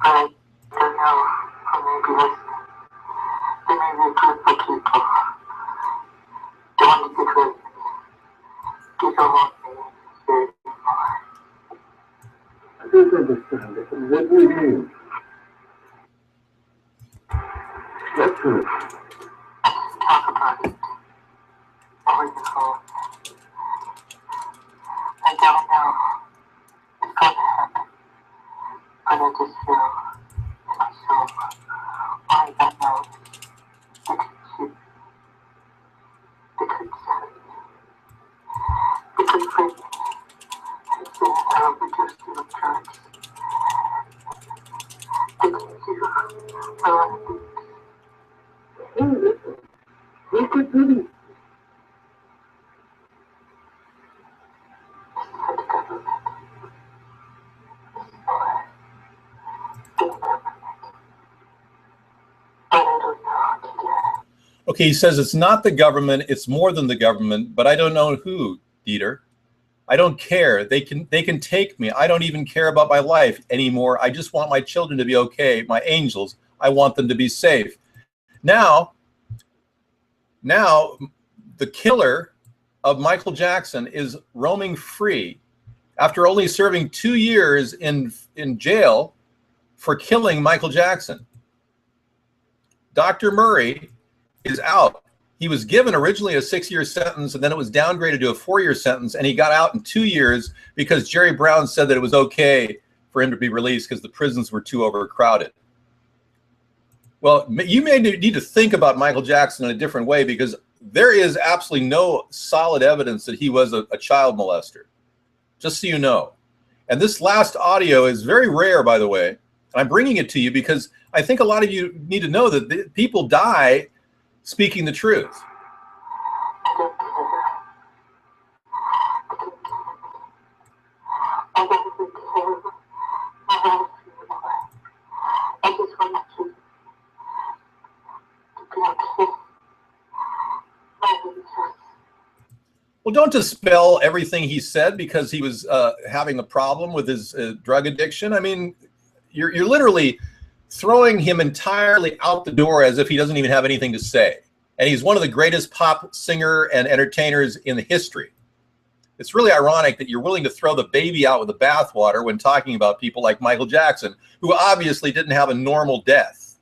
L: I don't know who may be listening. They may be a group of people. They want to get rid of me. People want me very more.
F: I don't understand it. What do you mean? Let's do it.
L: Talk about it. Over the phone. I don't know. It's going to happen. But I just feel in my soul, why God knows, they could shoot me. They could sell me. They could break me and say I overdosed on drugs. They could do a lot of things. They could do this. This is the government.
A: Okay, he says it's not the government, it's more than the government, but I don't know who, Dieter. I don't care. They can take me. I don't even care about my life anymore. I just want my children to be okay, my angels. I want them to be safe. Now the killer of Michael Jackson is roaming free after only serving 2 years in jail for killing Michael Jackson. Dr. Murray is out. He was given originally a 6-year sentence, and then it was downgraded to a 4-year sentence, and he got out in 2 years because Jerry Brown said that it was okay for him to be released because the prisons were too overcrowded. Well, you may need to think about Michael Jackson in a different way, because there is absolutely no solid evidence that he was a child molester, just so you know. And this last audio is very rare, by the way. And I'm bringing it to you because I think a lot of you need to know that people die speaking the truth. Well, don't dispel everything he said because he was having a problem with his drug addiction. I mean, you're literally throwing him entirely out the door as if he doesn't even have anything to say. And he's one of the greatest pop singer and entertainers in history. It's really ironic that you're willing to throw the baby out with the bathwater when talking about people like Michael Jackson, who obviously didn't have a normal death.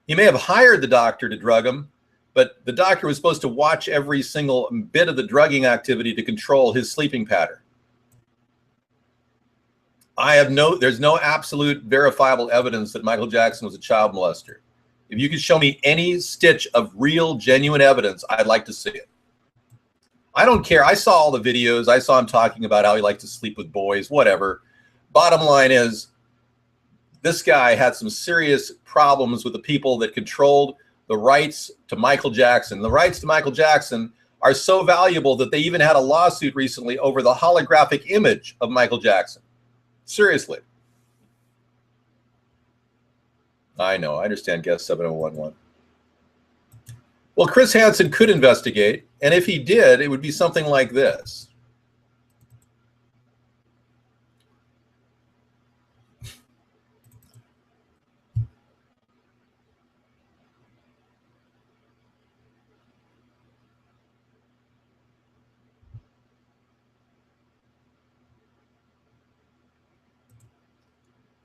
A: He may have hired the doctor to drug him, but the doctor was supposed to watch every single bit of the drugging activity to control his sleeping pattern. There's no absolute verifiable evidence that Michael Jackson was a child molester. If you could show me any stitch of real, genuine evidence, I'd like to see it. I don't care. I saw all the videos. I saw him talking about how he liked to sleep with boys, whatever. Bottom line is, this guy had some serious problems with the people that controlled the rights to Michael Jackson. The rights to Michael Jackson are so valuable that they even had a lawsuit recently over the holographic image of Michael Jackson. Seriously. I know, I understand, guest 7011. Well, Chris Hansen could investigate, and if he did, it would be something like this.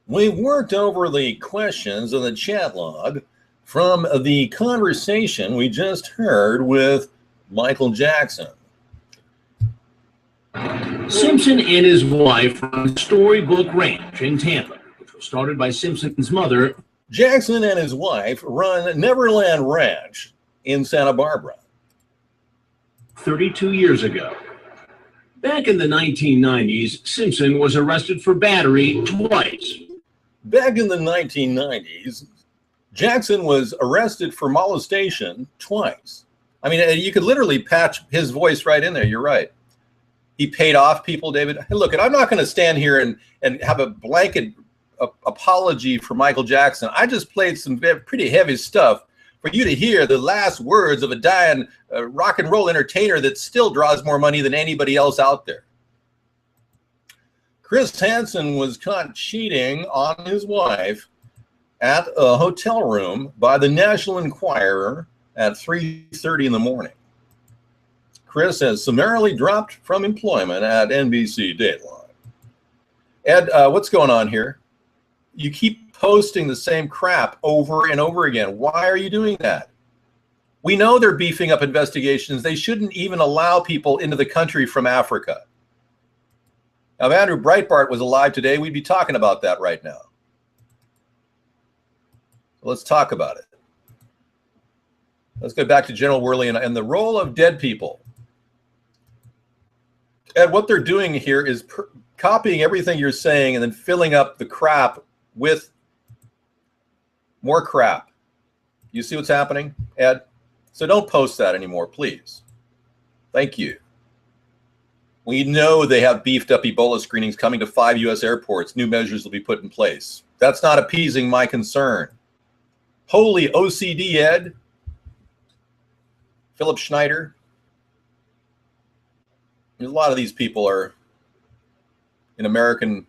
A: We worked over the questions in the chat log from the conversation we just heard with Michael Jackson.
H: Simpson and his wife run Storybook Ranch in Tampa, which was started by Simpson's mother.
A: Jackson and his wife run Neverland Ranch in Santa Barbara
H: 32 years ago. Back in the 1990s, Simpson was arrested for battery twice.
A: Back in the 1990s, Jackson was arrested for molestation twice. I mean, you could literally patch his voice right in there. You're right. He paid off people, David. Hey, look, I'm not going to stand here and have a blanket apology for Michael Jackson. I just played some pretty heavy stuff for you to hear the last words of a dying rock and roll entertainer that still draws more money than anybody else out there. Chris Hansen was caught cheating on his wife at a hotel room by the National Enquirer at 3:30 in the morning. Chris has summarily dropped from employment at NBC Dateline. Ed, what's going on here? You keep posting the same crap over and over again. Why are you doing that? We know they're beefing up investigations. They shouldn't even allow people into the country from Africa. Now, if Andrew Breitbart was alive today, we'd be talking about that right now. So let's talk about it. Let's go back to General Worley and the role of dead people. Ed, what they're doing here is copying everything you're saying and then filling up the crap with more crap. You see what's happening, Ed? So don't post that anymore, please. Thank you. We know they have beefed up Ebola screenings coming to 5 U.S. airports. New measures will be put in place. That's not appeasing my concern. Holy OCD, Ed. Philip Schneider. A lot of these people are in American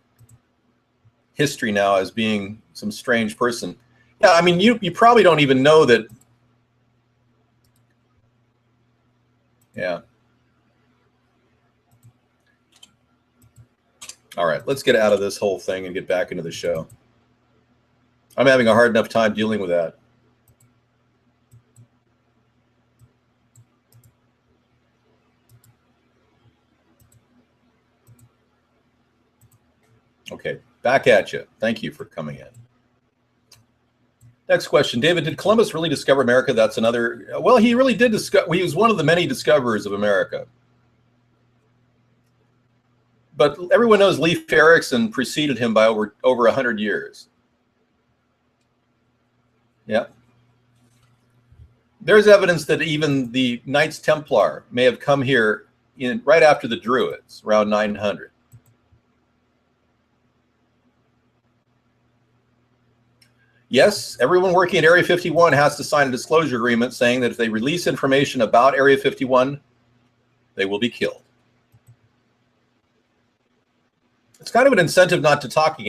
A: history now as being some strange person. Yeah, I mean, you probably don't even know that. Yeah. All right, let's get out of this whole thing and get back into the show. I'm having a hard enough time dealing with that. Okay, back at you. Thank you for coming in. Next question. David, did Columbus really discover America? That's another. Well, he really did discover. He was one of the many discoverers of America. But everyone knows Leif Erikson preceded him by over 100 years. Yeah. There's evidence that even the Knights Templar may have come here right after the Druids, around 900. Yes, everyone working at Area 51 has to sign a disclosure agreement saying that if they release information about Area 51, they will be killed. It's kind of an incentive not to talk to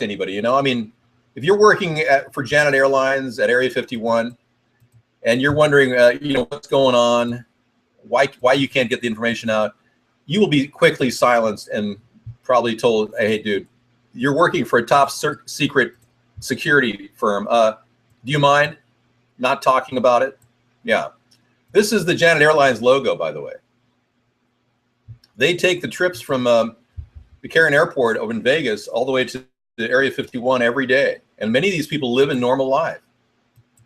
A: anybody, you know? I mean, if you're working for Janet Airlines at Area 51 and you're wondering, you know, what's going on, why you can't get the information out, you will be quickly silenced and probably told, hey, dude, you're working for a top secret security firm. Do you mind not talking about it? Yeah. This is the Janet Airlines logo, by the way. They take the trips from McCarran Airport over in Vegas all the way to the Area 51 every day. And many of these people live in normal life.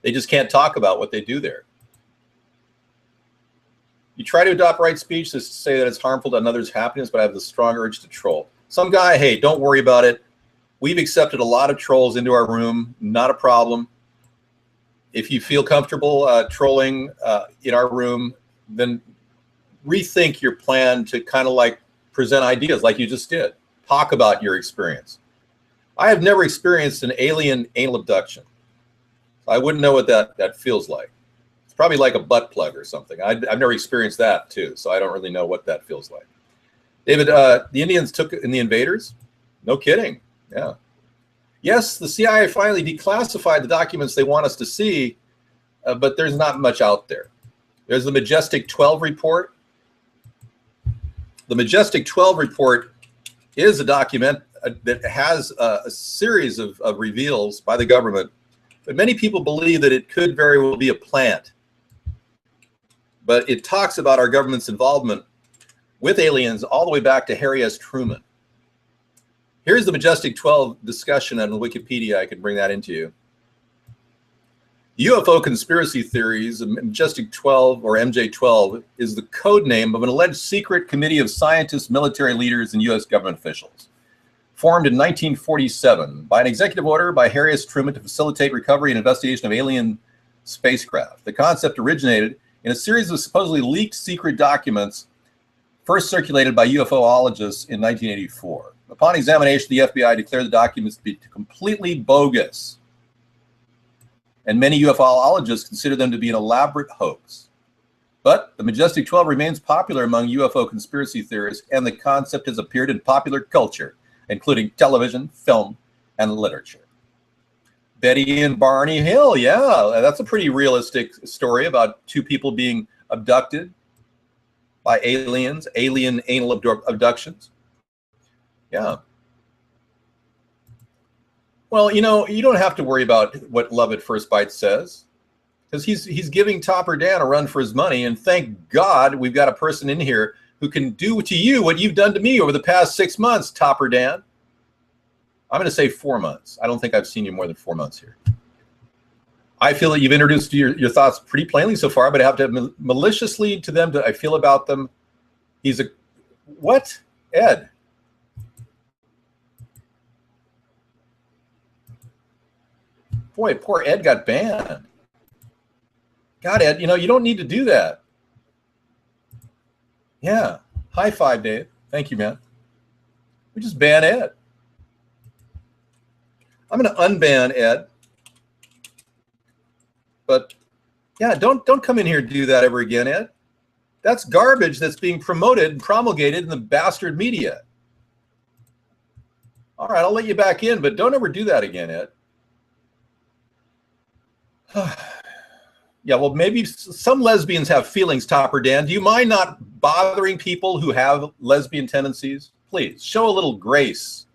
A: They just can't talk about what they do there. You try to adopt right speech to say that it's harmful to another's happiness, but I have the strong urge to troll. Some guy, hey, don't worry about it. We've accepted a lot of trolls into our room, not a problem. If you feel comfortable trolling in our room, then rethink your plan to kind of like present ideas like you just did. Talk about your experience. I have never experienced an alien anal abduction. I wouldn't know what that feels like. It's probably like a butt plug or something. I've never experienced that too, so I don't really know what that feels like. David, the Indians took in the invaders? No kidding. Yeah. Yes, the CIA finally declassified the documents they want us to see, but there's not much out there. There's the Majestic 12 report. The Majestic 12 report is a document that has a series of reveals by the government, but many people believe that it could very well be a plant. But it talks about our government's involvement with aliens all the way back to Harry S. Truman. Here's the Majestic 12 discussion on Wikipedia. I can bring that into you. UFO conspiracy theories, Majestic 12 or MJ-12, is the code name of an alleged secret committee of scientists, military leaders, and U.S. government officials. Formed in 1947 by an executive order by Harry S. Truman to facilitate recovery and investigation of alien spacecraft. The concept originated in a series of supposedly leaked secret documents first circulated by UFOologists in 1984. Upon examination, the FBI declared the documents to be completely bogus, and many UFOologists consider them to be an elaborate hoax. But the Majestic 12 remains popular among UFO conspiracy theorists, and the concept has appeared in popular culture, including television, film, and literature. Betty and Barney Hill, yeah, that's a pretty realistic story about two people being abducted by aliens, alien anal abductions. Yeah. Well, you know, you don't have to worry about what Love at First Bite says, because he's giving Topper Dan a run for his money, and thank God we've got a person in here who can do to you what you've done to me over the past 6 months, Topper Dan. I'm going to say 4 months. I don't think I've seen you more than 4 months here. I feel that you've introduced your thoughts pretty plainly so far, but I have to maliciously to them that I feel about them. He's a, what? Ed? Boy, poor Ed got banned. God, Ed, you know, you don't need to do that. Yeah. High five, Dave. Thank you, man. We just ban Ed. I'm going to unban Ed. But yeah, don't come in here and do that ever again, Ed. That's garbage that's being promoted and promulgated in the bastard media. All right, I'll let you back in, but don't ever do that again, Ed. Yeah, well, maybe some lesbians have feelings, Topper Dan. Do you mind not bothering people who have lesbian tendencies? Please, show a little grace.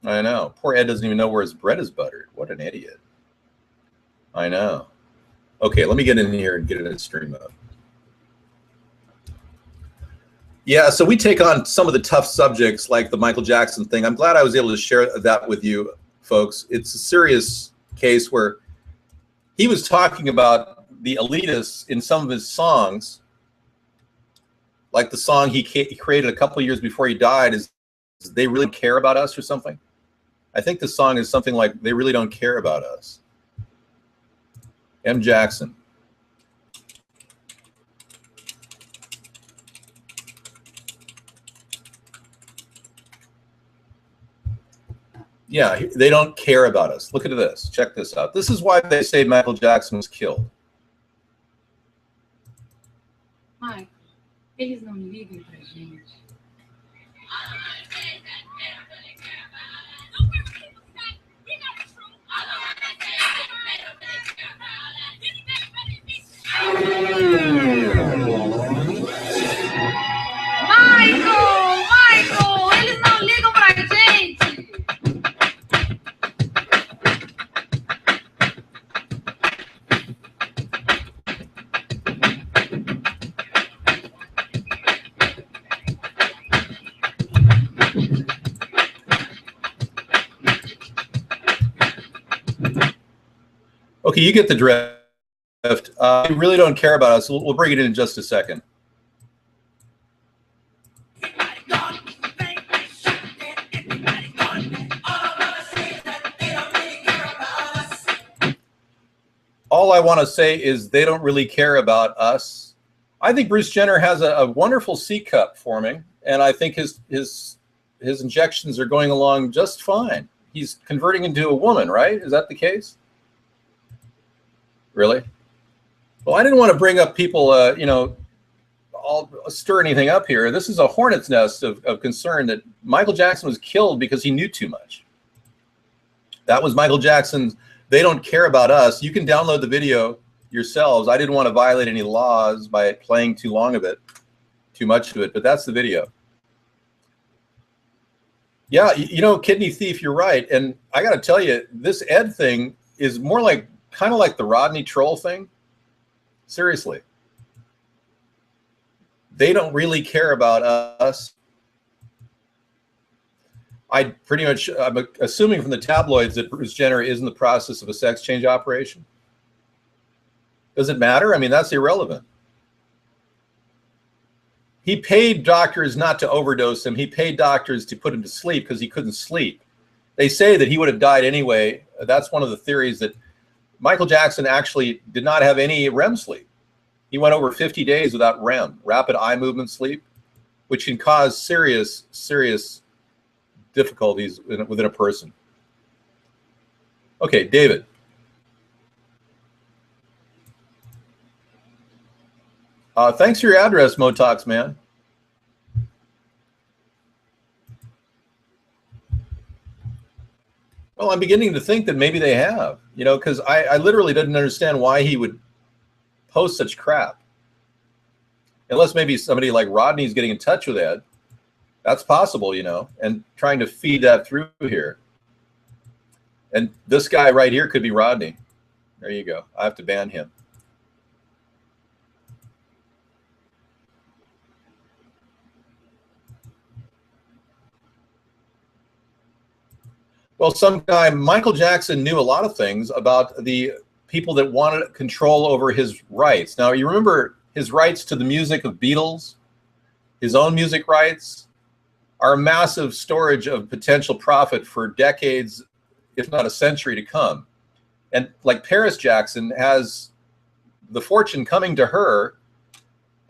A: I know. Poor Ed doesn't even know where his bread is buttered. What an idiot. I know. Okay, let me get in here and get it in stream mode. Yeah, so we take on some of the tough subjects like the Michael Jackson thing. I'm glad I was able to share that with you folks. It's a serious case where he was talking about the elitists in some of his songs, like the song he created a couple of years before he died, is They Really Care About Us or something. I think the song is something like They Really Don't Care About Us. M. Jackson. Yeah, they don't care about us. Look at this. Check this out. This is why they say Michael Jackson was killed.
E: Mike, eles não ligam pra gente. Michael, eles não ligam pra gente.
A: Okay, you get the drift. You really don't care about us. We'll bring it in just a second. all I want to say is they don't really care about us. I think Bruce Jenner has a wonderful C cup forming, and I think his injections are going along just fine. He's converting into a woman, right? Is that the case? Really? Well, I didn't want to bring up people, you know, all stir anything up here. This is a hornet's nest of concern that Michael Jackson was killed because he knew too much. That was Michael Jackson's. They don't care about us. You can download the video yourselves. I didn't want to violate any laws by playing too much of it, but that's the video. Yeah, you know, kidney thief, you're right. And I got to tell you, this Ed thing is more like, kind of like the Rodney Troll thing. Seriously. They don't really care about us. I'm assuming from the tabloids that Bruce Jenner is in the process of a sex change operation. Does it matter? I mean, that's irrelevant. He paid doctors not to overdose him. He paid doctors to put him to sleep because he couldn't sleep. They say that he would have died anyway. That's one of the theories, that Michael Jackson actually did not have any REM sleep. He went over 50 days without REM, rapid eye movement sleep, which can cause serious, serious difficulties within a person. Okay, David. Thanks for your address, Motox, man. Well, I'm beginning to think that maybe they have, you know, because I literally didn't understand why he would post such crap. Unless maybe somebody like Rodney's getting in touch with Ed. That's possible, you know, and trying to feed that through here. And this guy right here could be Rodney. There you go. I have to ban him. Well, some guy, Michael Jackson, knew a lot of things about the people that wanted control over his rights. Now, you remember his rights to the music of Beatles, his own music rights, are a massive storage of potential profit for decades, if not a century to come. And like Paris Jackson has the fortune coming to her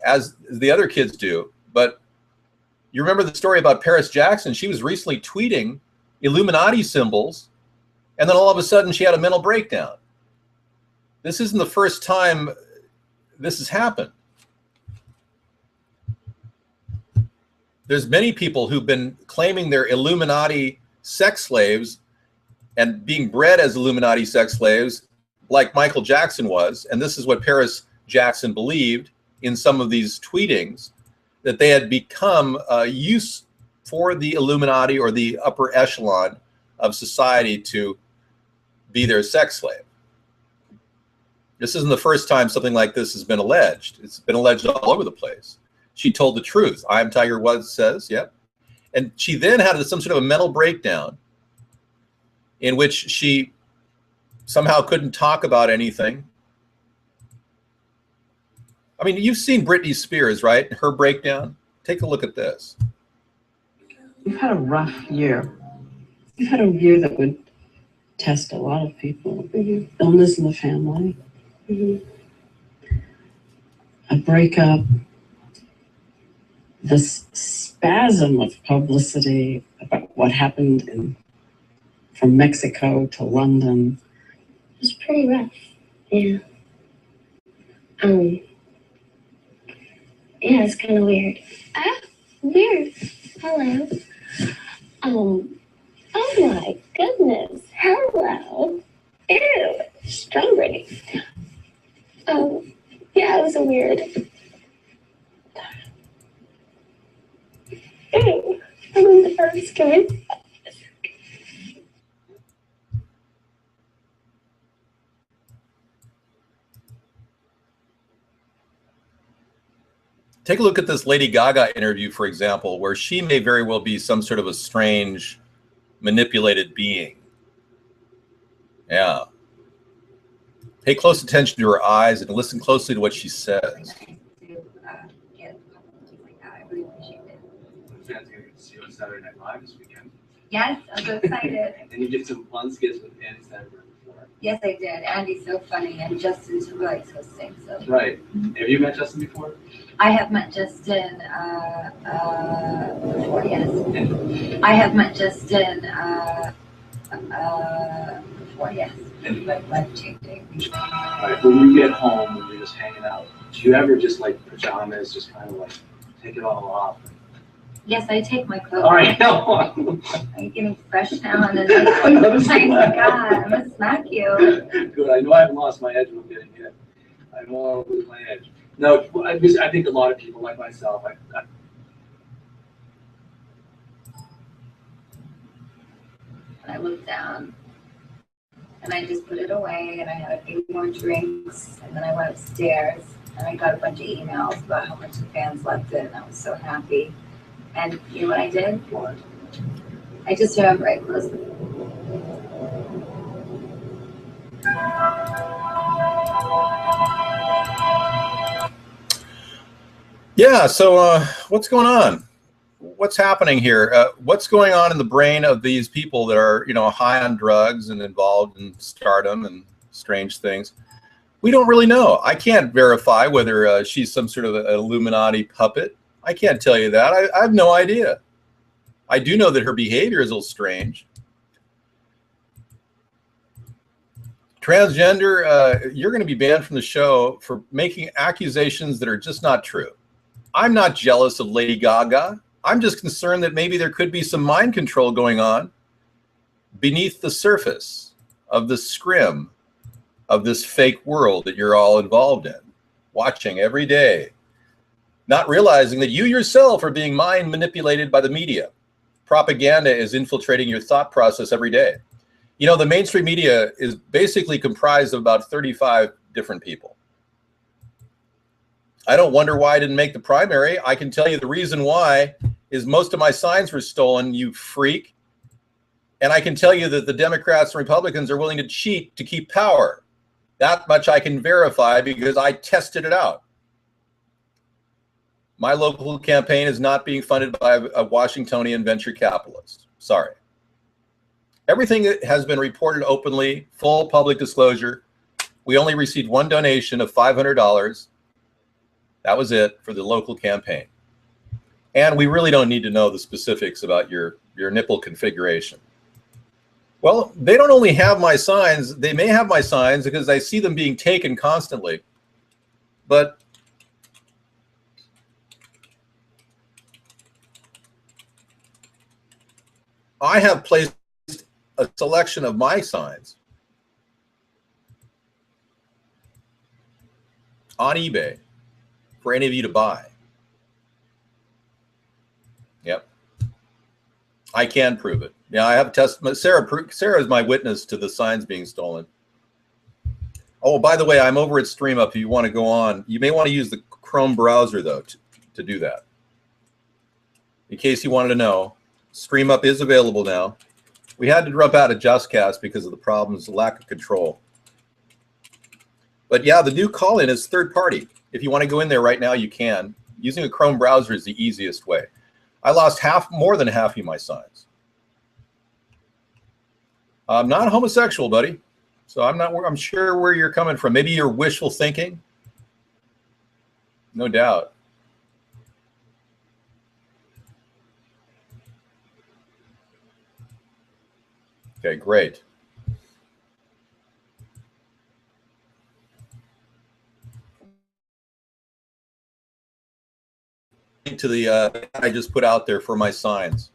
A: as the other kids do. But you remember the story about Paris Jackson? She was recently tweeting Illuminati symbols, and then all of a sudden she had a mental breakdown. This isn't the first time this has happened. There's many people who've been claiming they're Illuminati sex slaves and being bred as Illuminati sex slaves, like Michael Jackson was. And this is what Paris Jackson believed in some of these tweetings, that they had become use for the Illuminati or the upper echelon of society to be their sex slave. This isn't the first time something like this has been alleged. It's been alleged all over the place. She told the truth. I am Tiger Woods says, yep. And she then had some sort of a mental breakdown in which she somehow couldn't talk about anything. I mean, you've seen Britney Spears, right? Her breakdown. Take a look at this.
N: We've had a rough year. We've had a year that would test a lot of people. Mm-hmm. Illness in the family. Mm-hmm. A breakup. This spasm of publicity about what happened from Mexico to London.
O: It was pretty rough. Yeah. Yeah, it's kind of weird. Ah, weird. Hello. Oh my goodness. Hello. Ew. Strawberry. Yeah, it was a weird. Ew. I'm embarrassed. Can I?
A: Take a look at this Lady Gaga interview, for example, where she may very well be some sort of a strange, manipulated being. Yeah. Pay close attention to her eyes and listen closely to what she says.
P: See you on Saturday Night Live this weekend.
Q: Yes, I'm so excited.
P: And you did some fun skits with Annie Steinberg before. Yes, I did. Andy's so funny, and Justin Timberlake's hosting. So
G: Right. Have you met Justin before?
P: I have met Justin before. Yes, I have met Justin before. Yes, like life changing.
G: All right. When you get home, when you're just hanging out, do you ever just like pajamas, just kind of like take it all off?
P: Yes, I take my clothes.
G: All right.
P: Are you getting fresh now? And then oh my God, I'm gonna smack you.
G: Good. I know I haven't lost my edge when I'm getting hit. I know I'll lose my edge. No, I think a lot of people like myself.
P: I looked down and I just put it away and I had a few more drinks and then I went upstairs and I got a bunch of emails about how much the fans loved it and I was so happy. And you know what I did?
G: What?
P: I just remember I closed the
A: Yeah, so what's going on? What's happening here? What's going on in the brain of these people that are, high on drugs and involved in stardom and strange things? We don't really know. I can't verify whether she's some sort of an Illuminati puppet. I can't tell you that. I have no idea. I do know that her behavior is a little strange. Transgender, you're going to be banned from the show for making accusations that are just not true. I'm not jealous of Lady Gaga. I'm just concerned that maybe there could be some mind control going on beneath the surface of the scrim of this fake world that you're all involved in, watching every day, not realizing that you yourself are being mind manipulated by the media. Propaganda is infiltrating your thought process every day. The mainstream media is basically comprised of about 35 different people. I don't wonder why I didn't make the primary. I can tell you the reason why is most of my signs were stolen, you freak. And I can tell you that the Democrats and Republicans are willing to cheat to keep power. That much I can verify because I tested it out. My local campaign is not being funded by a Washingtonian venture capitalist. Sorry. Everything has been reported openly, full public disclosure. We only received one donation of $500. That was it for the local campaign. And we really don't need to know the specifics about your nipple configuration. Well, they don't only have my signs, they may have my signs because I see them being taken constantly. But I have placed a selection of my signs on eBay for any of you to buy. Yep. I can prove it. Yeah, I have a testament. Sarah is my witness to the signs being stolen. Oh, by the way, I'm over at StreamUp if you want to go on. You may want to use the Chrome browser, though, to do that. In case you wanted to know, StreamUp is available now. We had to drop out of JustCast because of the problems, the lack of control. But yeah, the new call-in is third party. If you want to go in there right now, you can. Using a Chrome browser is the easiest way. I lost more than half of my signs. I'm not homosexual, buddy. So I'm sure where you're coming from. Maybe you're wishful thinking. No doubt. Okay, great. To the I just put out there for my signs.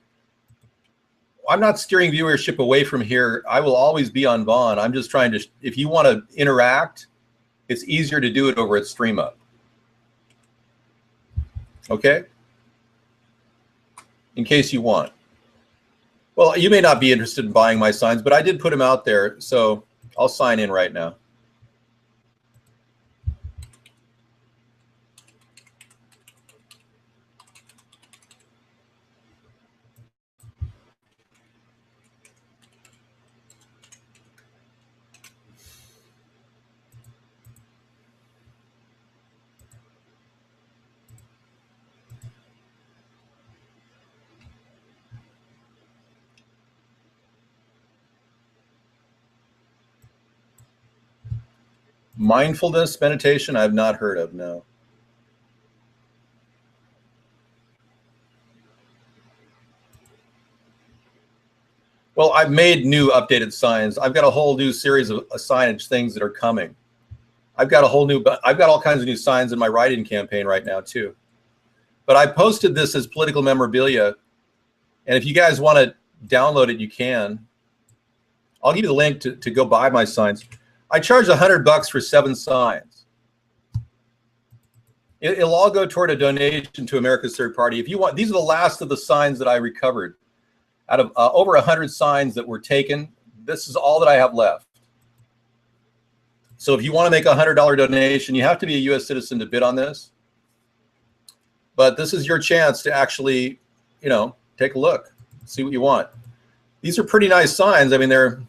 A: I'm not steering viewership away from here. I will always be on Vaughn. I'm just trying to, if you want to interact, it's easier to do it over at StreamUp. Okay? In case you want. Well, you may not be interested in buying my signs, but I did put them out there, so I'll sign in right now. Mindfulness meditation, I've not heard of, no. Well, I've made new updated signs. I've got a whole new series of signage things that are coming. I've got all kinds of new signs in my write-in campaign right now too. But I posted this as political memorabilia, and if you guys want to download it, you can. I'll give you the link to go buy my signs. I charge $100 for 7 signs. It'll all go toward a donation to America's Third Party. If you want, these are the last of the signs that I recovered. Out of over 100 signs that were taken, this is all that I have left. So if you want to make a $100 donation, you have to be a U.S. citizen to bid on this. But this is your chance to actually, you know, take a look, see what you want. These are pretty nice signs. I mean, they're,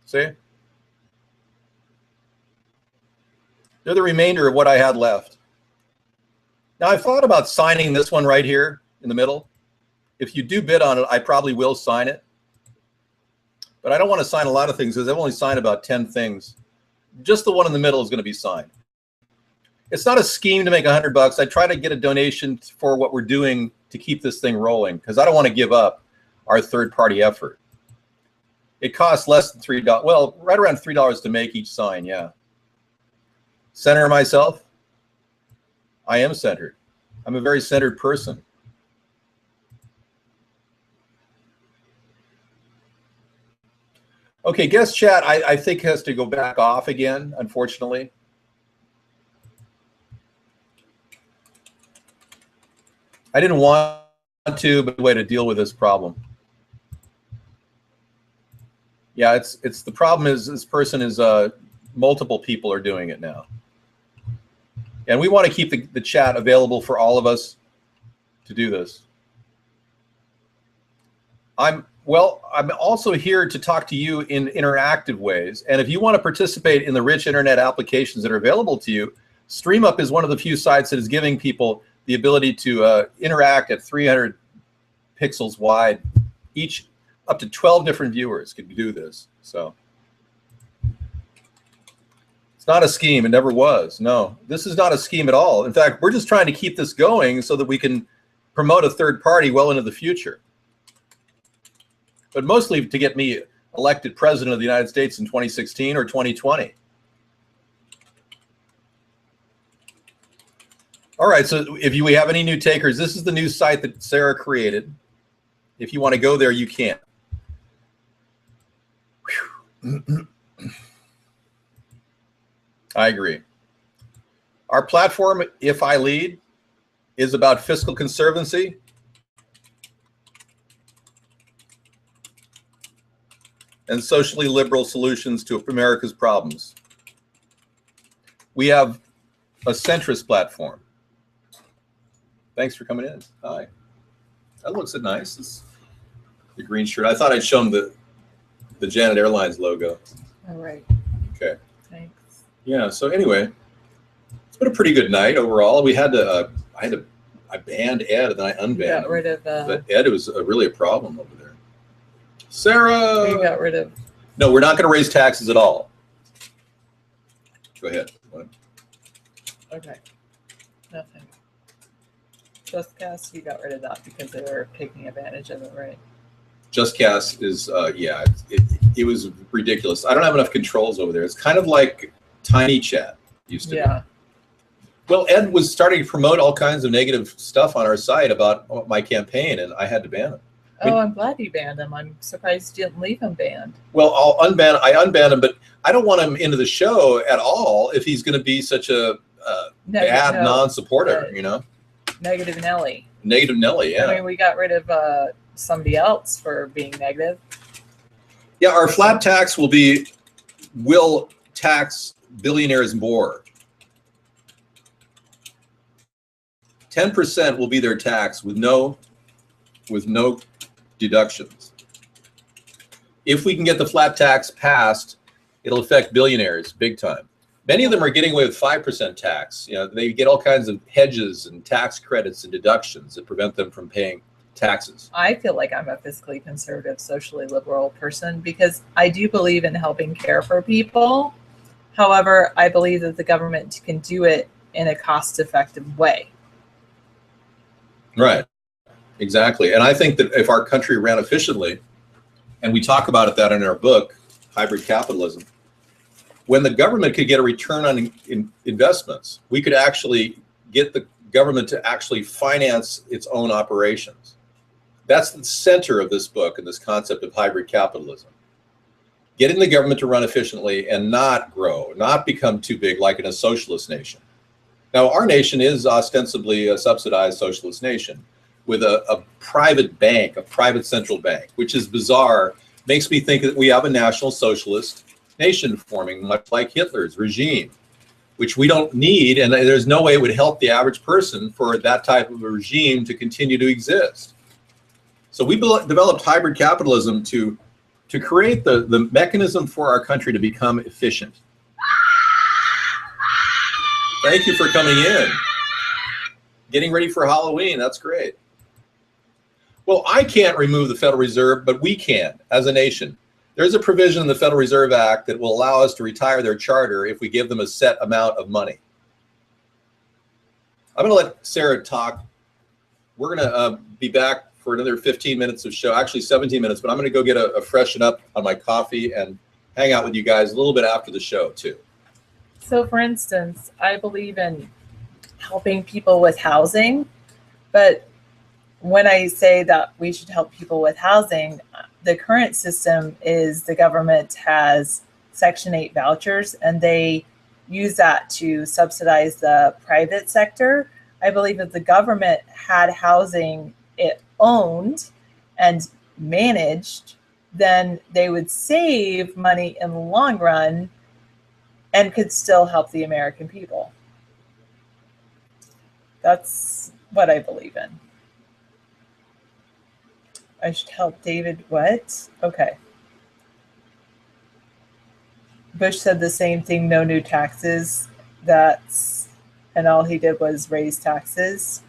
A: see? They're the remainder of what I had left. Now, I thought about signing this one right here in the middle. If you do bid on it, I probably will sign it. But I don't want to sign a lot of things because I've only signed about 10 things. Just the one in the middle is going to be signed. It's not a scheme to make $100. I try to get a donation for what we're doing to keep this thing rolling because I don't want to give up our third-party effort. It costs less than $3. Well, right around $3 to make each sign, yeah. Center myself? I am centered. I'm a very centered person. Okay, guest chat, I think has to go back off again, unfortunately. I didn't want to, but a way to deal with this problem. Yeah, it's the problem is this person is multiple people are doing it now. And we want to keep the chat available for all of us to do this. I'm also here to talk to you in interactive ways. And if you want to participate in the rich internet applications that are available to you, StreamUp is one of the few sites that is giving people the ability to interact at 300 pixels wide. Each up to 12 different viewers can do this. So it's not a scheme. It never was. No, this is not a scheme at all. In fact, we're just trying to keep this going so that we can promote a third party well into the future. But mostly to get me elected president of the United States in 2016 or 2020. All right, so if we have any new takers, this is the new site that Sarah created. If you want to go there, you can. I agree. Our platform, If I Lead, is about fiscal conservancy. And socially liberal solutions to America's problems. We have a centrist platform. Thanks for coming in. Hi. That looks nice. It's the green shirt. I thought I'd show them the Janet Airlines logo.
C: All right.
A: Okay.
C: Thanks.
A: Yeah. So anyway, it's been a pretty good night overall. We had to. I banned Ed and then I unbanned him.
C: Got rid of.
A: But Ed was really a problem over there. Sarah.
C: You got rid of.
A: No, we're not going to raise taxes at all. Go ahead. What?
C: Okay. Nothing. JustCast, you got rid of that because they were taking advantage of it, right?
A: JustCast is, yeah, it was ridiculous. I don't have enough controls over there. It's kind of like Tiny Chat used to be. Well, Ed was starting to promote all kinds of negative stuff on our site about my campaign, and I had to ban him.
C: Oh, I'm glad you banned him. I'm surprised you didn't leave him banned.
A: Well, I unbanned him, but I don't want him into the show at all if he's going to be such a bad non-supporter, you know?
C: Negative Nelly.
A: Negative Nelly, yeah.
C: I mean, we got rid of somebody else for being negative.
A: Yeah, our flat tax will tax billionaires more. 10% will be their tax with no deductions. If we can get the flat tax passed, it'll affect billionaires big time. Many of them are getting away with 5% tax. You know, they get all kinds of hedges and tax credits and deductions that prevent them from paying taxes.
C: I feel like I'm a fiscally conservative, socially liberal person because I do believe in helping care for people. However, I believe that the government can do it in a cost-effective way.
A: Right. Exactly. And I think that if our country ran efficiently, and we talk about that in our book, Hybrid Capitalism, when the government could get a return on investments, we could actually get the government to actually finance its own operations. That's the center of this book and this concept of hybrid capitalism. Getting the government to run efficiently and not grow, not become too big like in a socialist nation. Now, our nation is ostensibly a subsidized socialist nation with a private bank, a private central bank, which is bizarre. Makes me think that we have a national socialist nation forming, much like Hitler's regime, which we don't need, and there's no way it would help the average person for that type of a regime to continue to exist. So we developed hybrid capitalism to create the mechanism for our country to become efficient. Thank you for coming in. Getting ready for Halloween, that's great. Well, I can't remove the Federal Reserve, but we can as a nation. There's a provision in the Federal Reserve Act that will allow us to retire their charter if we give them a set amount of money. I'm going to let Sarah talk. We're going to be back for another 15 minutes of show, actually 17 minutes, but I'm going to go get a freshen up on my coffee and hang out with you guys a little bit after the show too.
C: So for instance, I believe in helping people with housing, but when I say that we should help people with housing, the current system is the government has Section 8 vouchers and they use that to subsidize the private sector. I believe if the government had housing it owned and managed, then they would save money in the long run and could still help the American people. That's what I believe in. I should help David, what? Okay. Bush said the same thing, no new taxes. And all he did was raise taxes.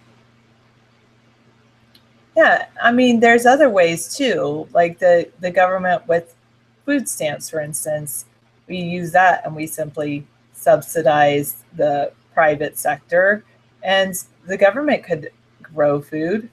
C: Yeah, I mean, there's other ways too, like the government with food stamps, for instance. We use that and we simply subsidize the private sector, and the government could grow food.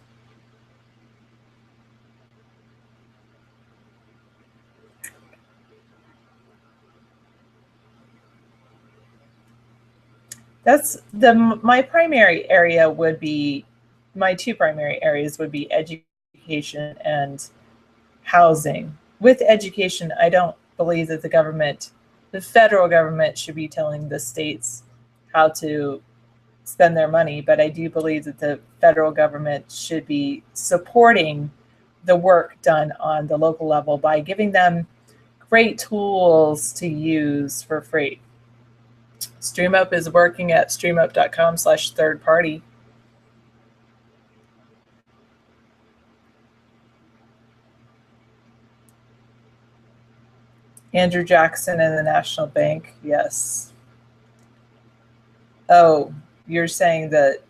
C: My primary area would be, my two primary areas would be education and housing. With education, I don't believe that the federal government should be telling the states how to spend their money, but I do believe that the federal government should be supporting the work done on the local level by giving them great tools to use for free. StreamUp is working at streamup.com/third-party. Andrew Jackson and the National Bank, yes. Oh, you're saying that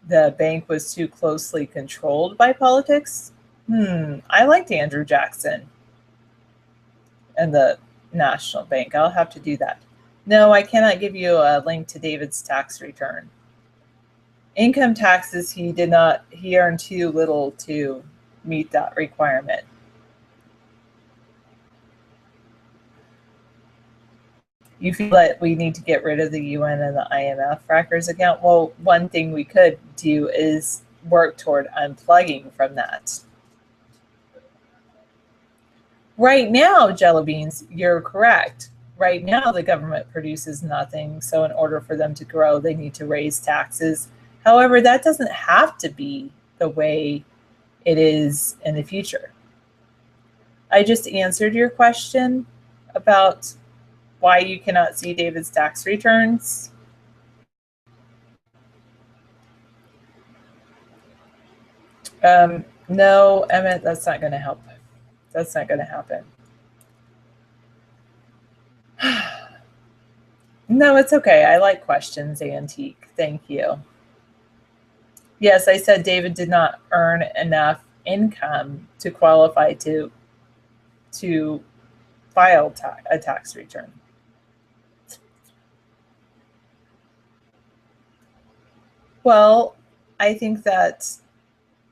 C: the bank was too closely controlled by politics? I liked Andrew Jackson and the National Bank. I'll have to do that. No, I cannot give you a link to David's tax return. Income taxes, he earned too little to meet that requirement. You feel that we need to get rid of the UN and the IMF Frackers account? Well, one thing we could do is work toward unplugging from that. Right now, Jello Beans, you're correct. Right now, the government produces nothing. So in order for them to grow, they need to raise taxes. However, that doesn't have to be the way it is in the future. I just answered your question about why you cannot see David's tax returns. No, Emmett, that's not going to help. That's not going to happen. No, it's okay. I like questions, Antique. Thank you. Yes, I said David did not earn enough income to qualify to file a tax return. Well, I think that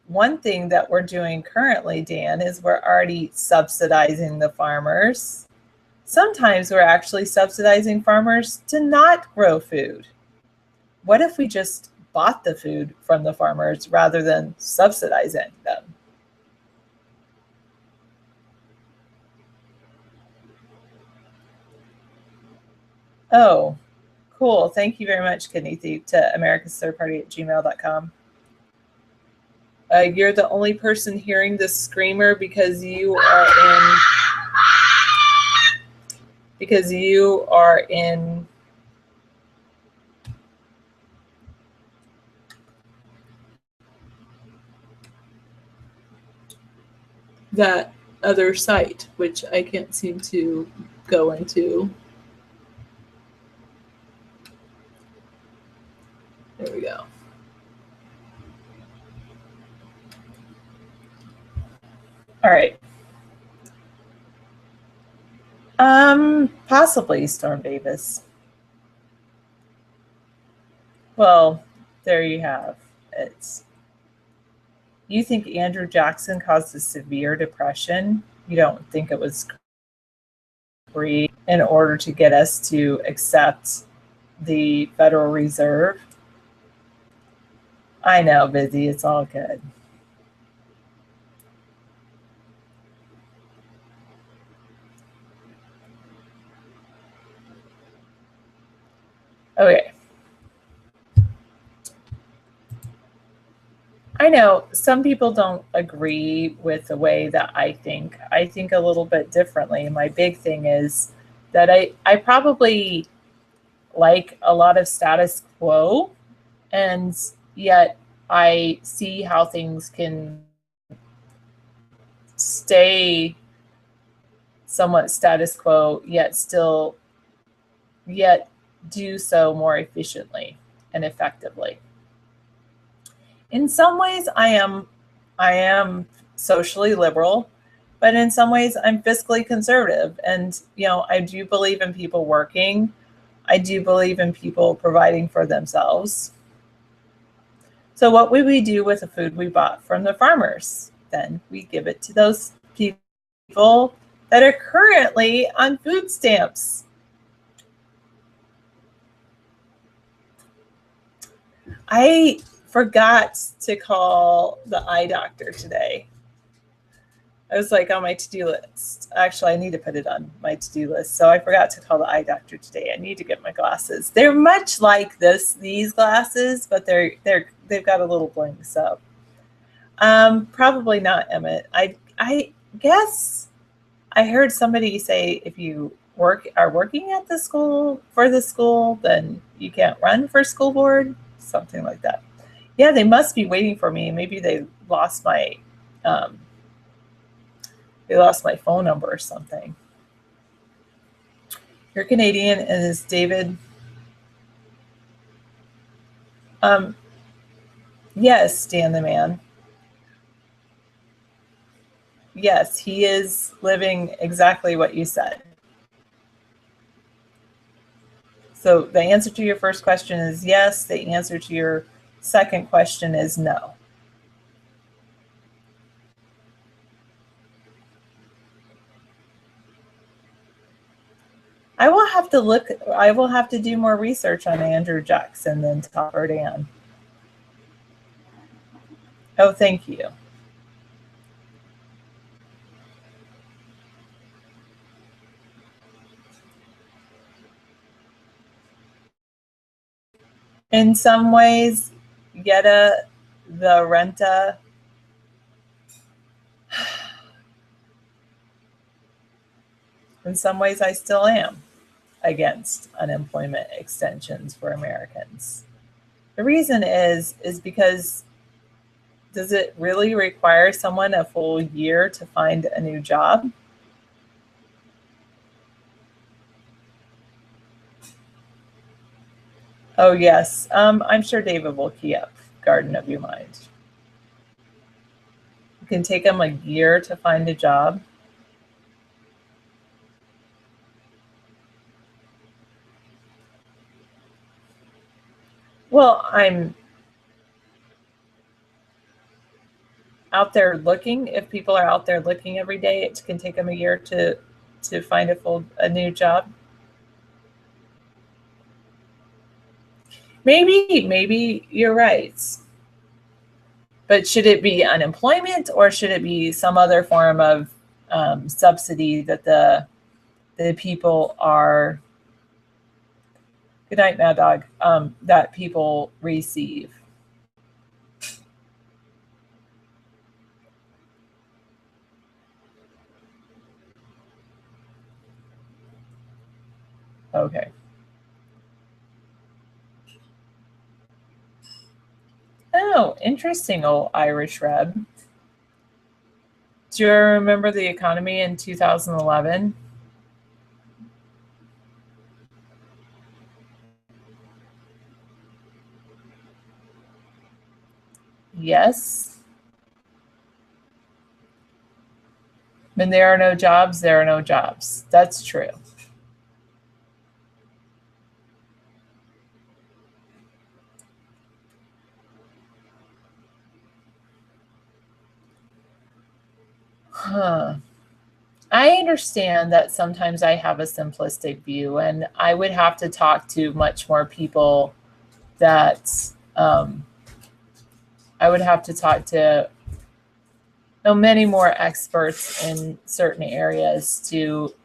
C: one thing that we're doing currently, Dan, is we're already subsidizing the farmers. Sometimes we're actually subsidizing farmers to not grow food. What if we just bought the food from the farmers rather than subsidizing them? Oh, cool. Thank you very much, Kidney Thief, to americasthirdparty@gmail.com. You're the only person hearing the screamer because you are in that other site, which I can't seem to go into. There we go. All right. Possibly Storm Davis. Well, there you have it. You think Andrew Jackson caused a severe depression? You don't think it was greed in order to get us to accept the Federal Reserve? I know, Busy. It's all good. Okay. I know some people don't agree with the way that I think. I think a little bit differently. My big thing is that I probably like a lot of status quo, and yet I see how things can stay somewhat status quo, yet do so more efficiently and effectively. In some ways, I am socially liberal, but in some ways, I'm fiscally conservative. And I do believe in people working. I do believe in people providing for themselves. So what would we do with the food we bought from the farmers? Then we give it to those people that are currently on food stamps. I forgot to call the eye doctor today. I was like on my to-do list. Actually, I need to put it on my to-do list. So I forgot to call the eye doctor today. I need to get my glasses. They're much like these glasses, but they've got a little bling. So probably not, Emmett. I guess I heard somebody say if you are working at the school for the school, then you can't run for school board, something like that. Yeah, they must be waiting for me. Maybe they lost my phone number or something. You're Canadian, and is David? Yes, Dan the Man. Yes, he is living exactly what you said. So the answer to your first question is yes. The answer to your second question is no. I will have to do more research on Andrew Jackson than Topper Dan. Oh, thank you. In some ways, Yetta, the renta, in some ways I still am against unemployment extensions for Americans. The reason is because does it really require someone a full year to find a new job? Oh, yes. I'm sure David will key up Garden of Your Mind. It can take them a year to find a job. Well, I'm out there looking, if people are out there looking every day, it can take them a year to find a new job. Maybe you're right. But should it be unemployment, or should it be some other form of subsidy that the people are, good night, Mad Dog, that people receive? Okay. Oh, interesting, old Irish Red. Do you remember the economy in 2011? Yes. When there are no jobs, there are no jobs. That's true. Huh. I understand that sometimes I have a simplistic view, and I would have to talk to much more people that I would have to talk to many more experts in certain areas to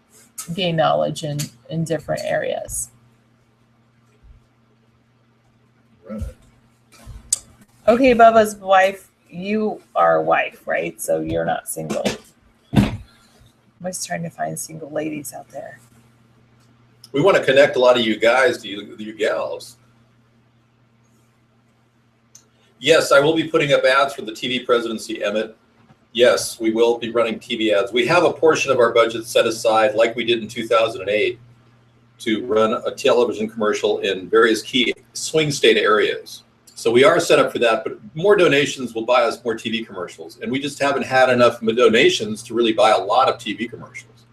C: gain knowledge in different areas.
A: Right.
C: Okay, Bubba's wife, you are a wife, right? So you're not single. I'm always trying to find single ladies out there.
A: We want to connect a lot of you guys to you gals. Yes, I will be putting up ads for the TV presidency, Emmett. Yes, we will be running TV ads. We have a portion of our budget set aside, like we did in 2008, to run a television commercial in various key swing state areas. So we are set up for that, but more donations will buy us more TV commercials. And we just haven't had enough donations to really buy a lot of TV commercials.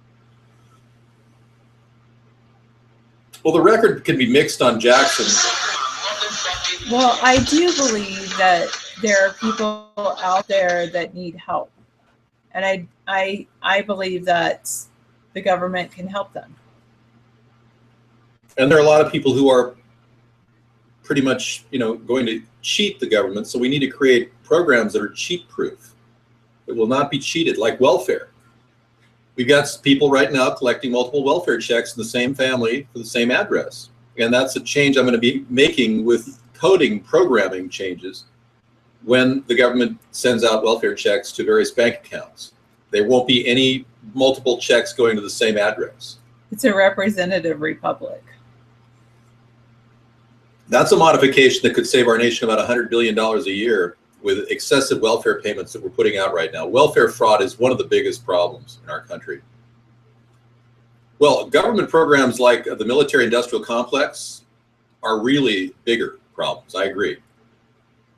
A: Well, the record can be mixed on Jackson.
C: Well, I do believe that there are people out there that need help. And I believe that the government can help them.
A: And there are a lot of people who are pretty much, going to cheat the government. So we need to create programs that are cheat-proof, that will not be cheated, like welfare. We've got people right now collecting multiple welfare checks in the same family for the same address. And that's a change I'm going to be making with coding programming changes when the government sends out welfare checks to various bank accounts. There won't be any multiple checks going to the same address.
C: It's a representative republic.
A: That's a modification that could save our nation about $100 billion a year with excessive welfare payments that we're putting out right now. Welfare fraud is one of the biggest problems in our country. Well, government programs like the military-industrial complex are really bigger problems. I agree.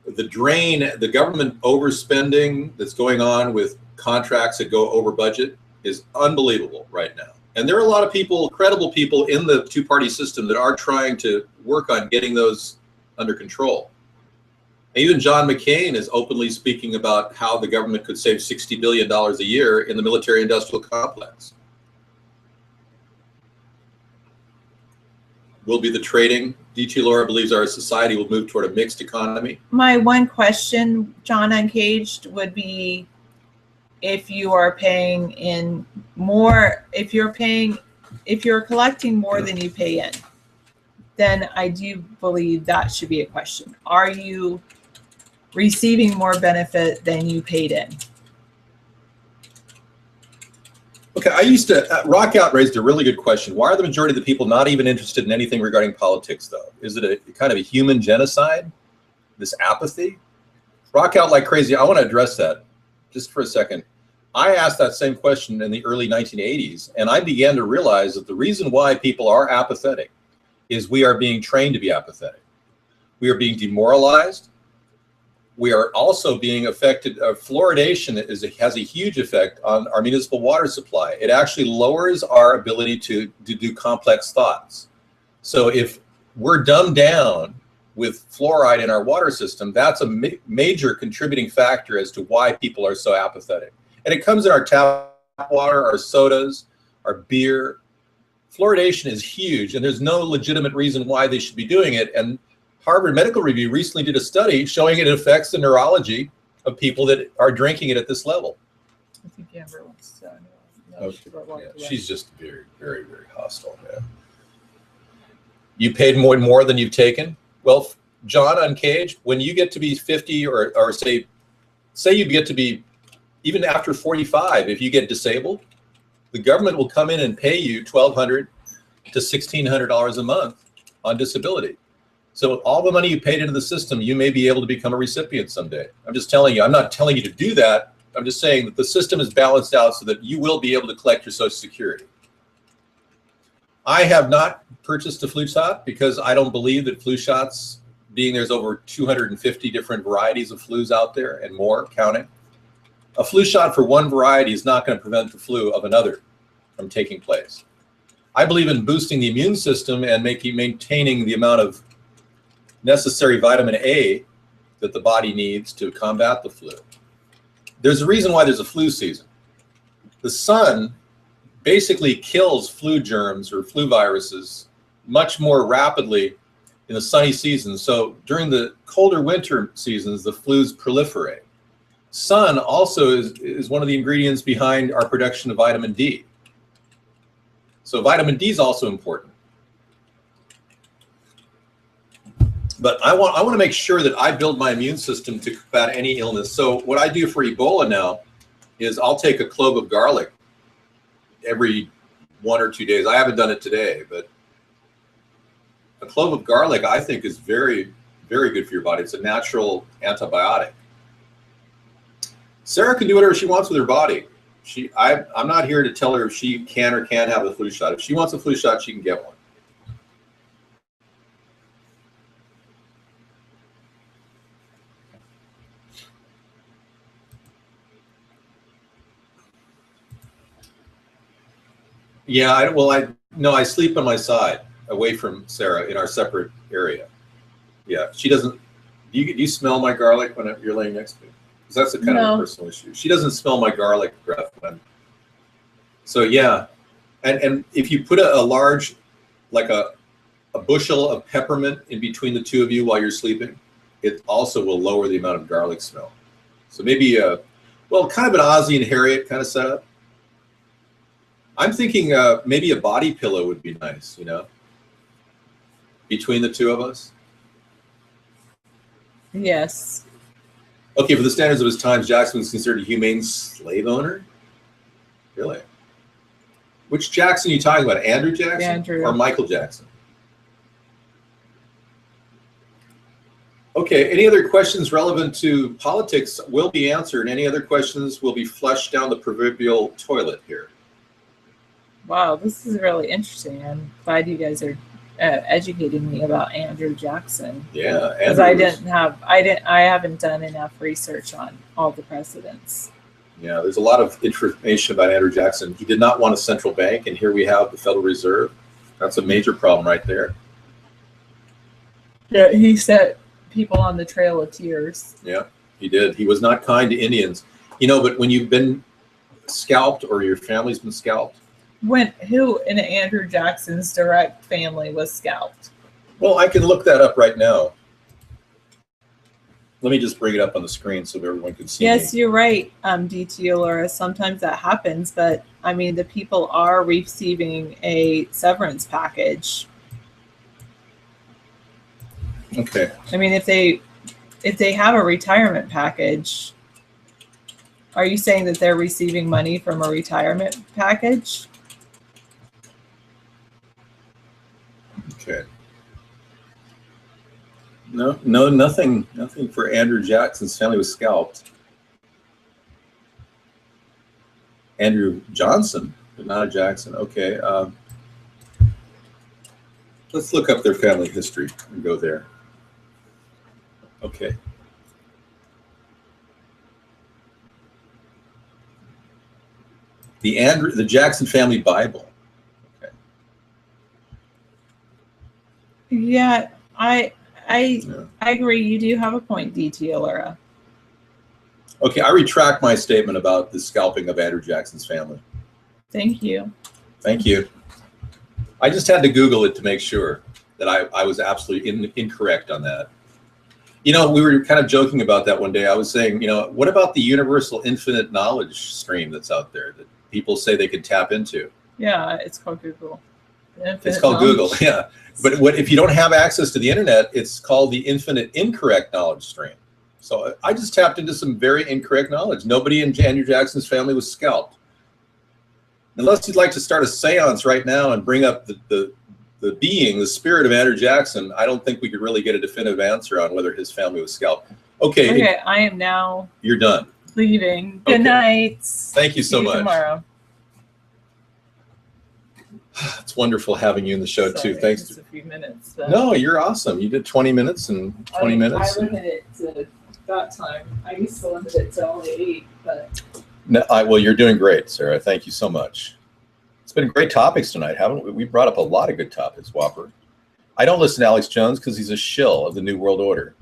A: The government overspending that's going on with contracts that go over budget is unbelievable right now. And there are a lot of people, credible people in the two-party system that are trying to work on getting those under control. Even John McCain is openly speaking about how the government could save $60 billion a year in the military-industrial complex. Will be the trading. DT Laura believes our society will move toward a mixed economy.
C: My one question, John Uncaged, would be if you are paying in more, if you're collecting more than you pay in, then I do believe that should be a question. Are you receiving more benefit than you paid in?
A: Okay, Rockout raised a really good question. Why are the majority of the people not even interested in anything regarding politics, though? Is it a kind of a human genocide, this apathy? Rockout like crazy. I want to address that just for a second. I asked that same question in the early 1980s, and I began to realize that the reason why people are apathetic is we are being trained to be apathetic. We are being demoralized. We are also being affected. Fluoridation has a huge effect on our municipal water supply. It actually lowers our ability to do complex thoughts. So if we're dumbed down with fluoride in our water system, that's a major contributing factor as to why people are so apathetic. And it comes in our tap water, our sodas, our beer. Fluoridation is huge, and there's no legitimate reason why they should be doing it. And Harvard Medical Review recently did a study showing it affects the neurology of people that are drinking it at this level.
C: I think Amber wants to.
A: She's just very, very, very hostile, man. You paid more than you've taken? Well, John on Cage, when you get to be 50 or say you get to be, even after 45, if you get disabled, the government will come in and pay you $1,200 to $1,600 a month on disability. So all the money you paid into the system, you may be able to become a recipient someday. I'm just telling you, I'm not telling you to do that. I'm just saying that the system is balanced out so that you will be able to collect your Social Security. I have not purchased a flu shot because I don't believe that flu shots, being there's over 250 different varieties of flus out there and more counting. A flu shot for one variety is not going to prevent the flu of another from taking place. I believe in boosting the immune system and maintaining the amount of necessary vitamin A that the body needs to combat the flu. There's a reason why there's a flu season. The sun basically kills flu germs or flu viruses much more rapidly in the sunny seasons. So during the colder winter seasons, the flus proliferate. Sun also is one of the ingredients behind our production of vitamin D. So vitamin D is also important. But I want to make sure that I build my immune system to combat any illness. So what I do for Ebola now is I'll take a clove of garlic every 1 or 2 days. I haven't done it today, but a clove of garlic I think is very, very good for your body. It's a natural antibiotic. Sarah can do whatever she wants with her body. I'm not here to tell her if she can or can't have a flu shot. If she wants a flu shot, she can get one. Yeah, I sleep on my side, away from Sarah, in our separate area. Yeah, she doesn't. Do you smell my garlic when you're laying next to me? Because that's a kind of a personal issue. She doesn't smell my garlic breath when. So yeah, and if you put a large, like a bushel of peppermint in between the two of you while you're sleeping, it also will lower the amount of garlic smell. So maybe kind of an Ozzie and Harriet kind of setup. I'm thinking maybe a body pillow would be nice, you know, between the two of us.
C: Yes.
A: Okay, for the standards of his times, Jackson was considered a humane slave owner? Really? Which Jackson are you talking about? Andrew Jackson?
C: Andrew.
A: Or Michael Jackson? Okay, any other questions relevant to politics will be answered. Any other questions will be flushed down the proverbial toilet here.
C: Wow, this is really interesting. I'm glad you guys are educating me about Andrew Jackson.
A: Yeah,
C: because I haven't done enough research on all the presidents.
A: Yeah, there's a lot of information about Andrew Jackson. He did not want a central bank, and here we have the Federal Reserve. That's a major problem right there.
C: Yeah, he set people on the trail of tears.
A: Yeah, he did. He was not kind to Indians. You know, but when you've been scalped or your family's been scalped.
C: Who in Andrew Jackson's direct family was scalped?
A: Well, I can look that up right now. Let me just bring it up on the screen so everyone can see.
C: Yes, you're right, DT Laura. Sometimes that happens, but I mean, the people are receiving a severance package.
A: Okay.
C: I mean, if they have a retirement package, are you saying that they're receiving money from a retirement package?
A: Okay. No, nothing for Andrew Jackson's family was scalped. Andrew Johnson, but not a Jackson. Okay. Let's look up their family history and go there. Okay. The Jackson Family Bible. Okay.
C: Yeah, I I agree. You do have a point, DT Allura.
A: Okay, I retract my statement about the scalping of Andrew Jackson's family.
C: Thank you.
A: Thank you. I just had to Google it to make sure that I was absolutely incorrect on that. You know, we were kind of joking about that one day. I was saying, you know, what about the universal infinite knowledge stream that's out there that people say they could tap into?
C: Yeah, it's called Google.
A: It's called Google, yeah. But what if you don't have access to the internet, it's called the infinite incorrect knowledge stream. So I just tapped into some very incorrect knowledge. Nobody in Andrew Jackson's family was scalped. Unless you'd like to start a seance right now and bring up the being, the spirit of Andrew Jackson, I don't think we could really get a definitive answer on whether his family was scalped. Okay.
C: Okay, I am now
A: You're done.
C: leaving. Good
A: Okay.
C: night.
A: Thank you so
C: See you
A: much.
C: tomorrow.
A: It's wonderful having you in the show
C: Sorry,
A: too. Thanks.
C: just a few minutes. But
A: No, you're awesome. You did 20 minutes and 20 minutes.
C: I limit it to that time. I used to limit it to only 8, but
A: No, well, you're doing great, Sarah. Thank you so much. It's been great topics tonight, haven't we? We brought up a lot of good topics, Whopper. I don't listen to Alex Jones because he's a shill of the New World Order.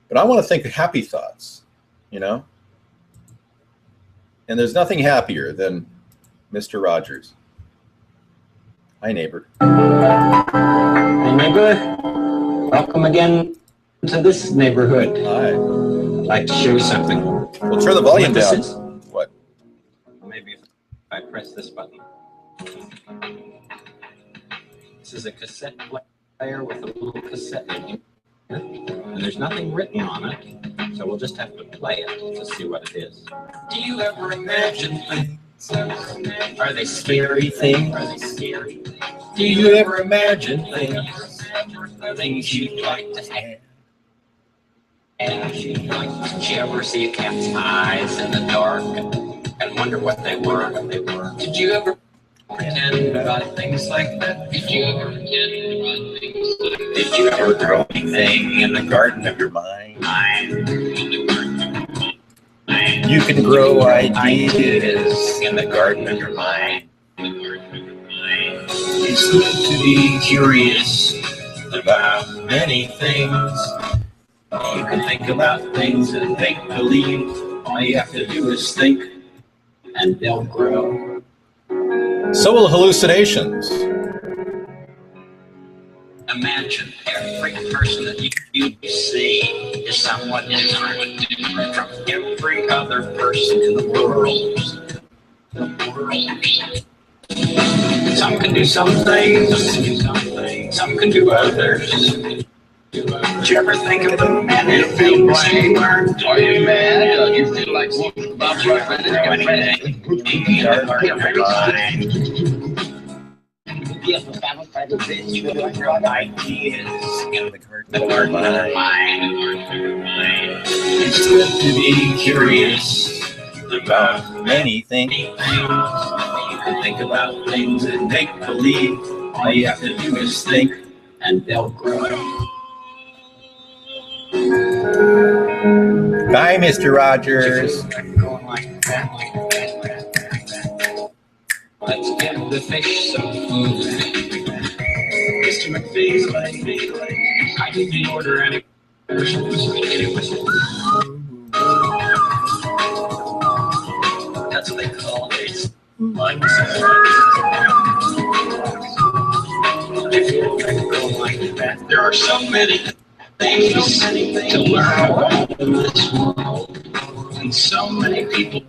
A: But I want to think happy thoughts, you know? And there's nothing happier than Mr. Rogers. Hi, neighbor.
Q: Hey, neighbor. Welcome again to this neighborhood.
A: Hi.
Q: I'd like to show you something.
A: Well, turn the volume
Q: What this
A: down.
Q: is?
A: What?
Q: Maybe if I press this button. This is a cassette player with a little cassette in here. And there's nothing written on it, so we'll just have to play it to see what it is. Do you ever imagine things? Are they scary things? Are they scary? Do you ever imagine things? Things you'd like to have? Did you ever see a cat's eyes in the dark and wonder what they were when they were? Did you ever pretend about things like that? Did you ever pretend about things like that? Did you ever grow anything in the garden of your mind? You can grow ideas in the garden of your mind. It's good to be curious about many things. You can think about things and make believe. All you have to do is think, and they'll grow.
A: So will hallucinations.
Q: Imagine every person that you see is somewhat different from every other person in the world. Some can do some things, some can do others. Did you ever think of the man who feel like are you mad? You feel like Bob Ross Yes, the family by the bitch with your ideas in the garden of our mind. It's good to be curious about many things. You can think about things and make believe. All you have to do is think, and they'll grow.
A: Bye, Mr. Rogers.
Q: Let's give the fish some food. Mr. McPhee's like, I didn't order any. That's what they call it. There are so many things to learn in this world, and so many people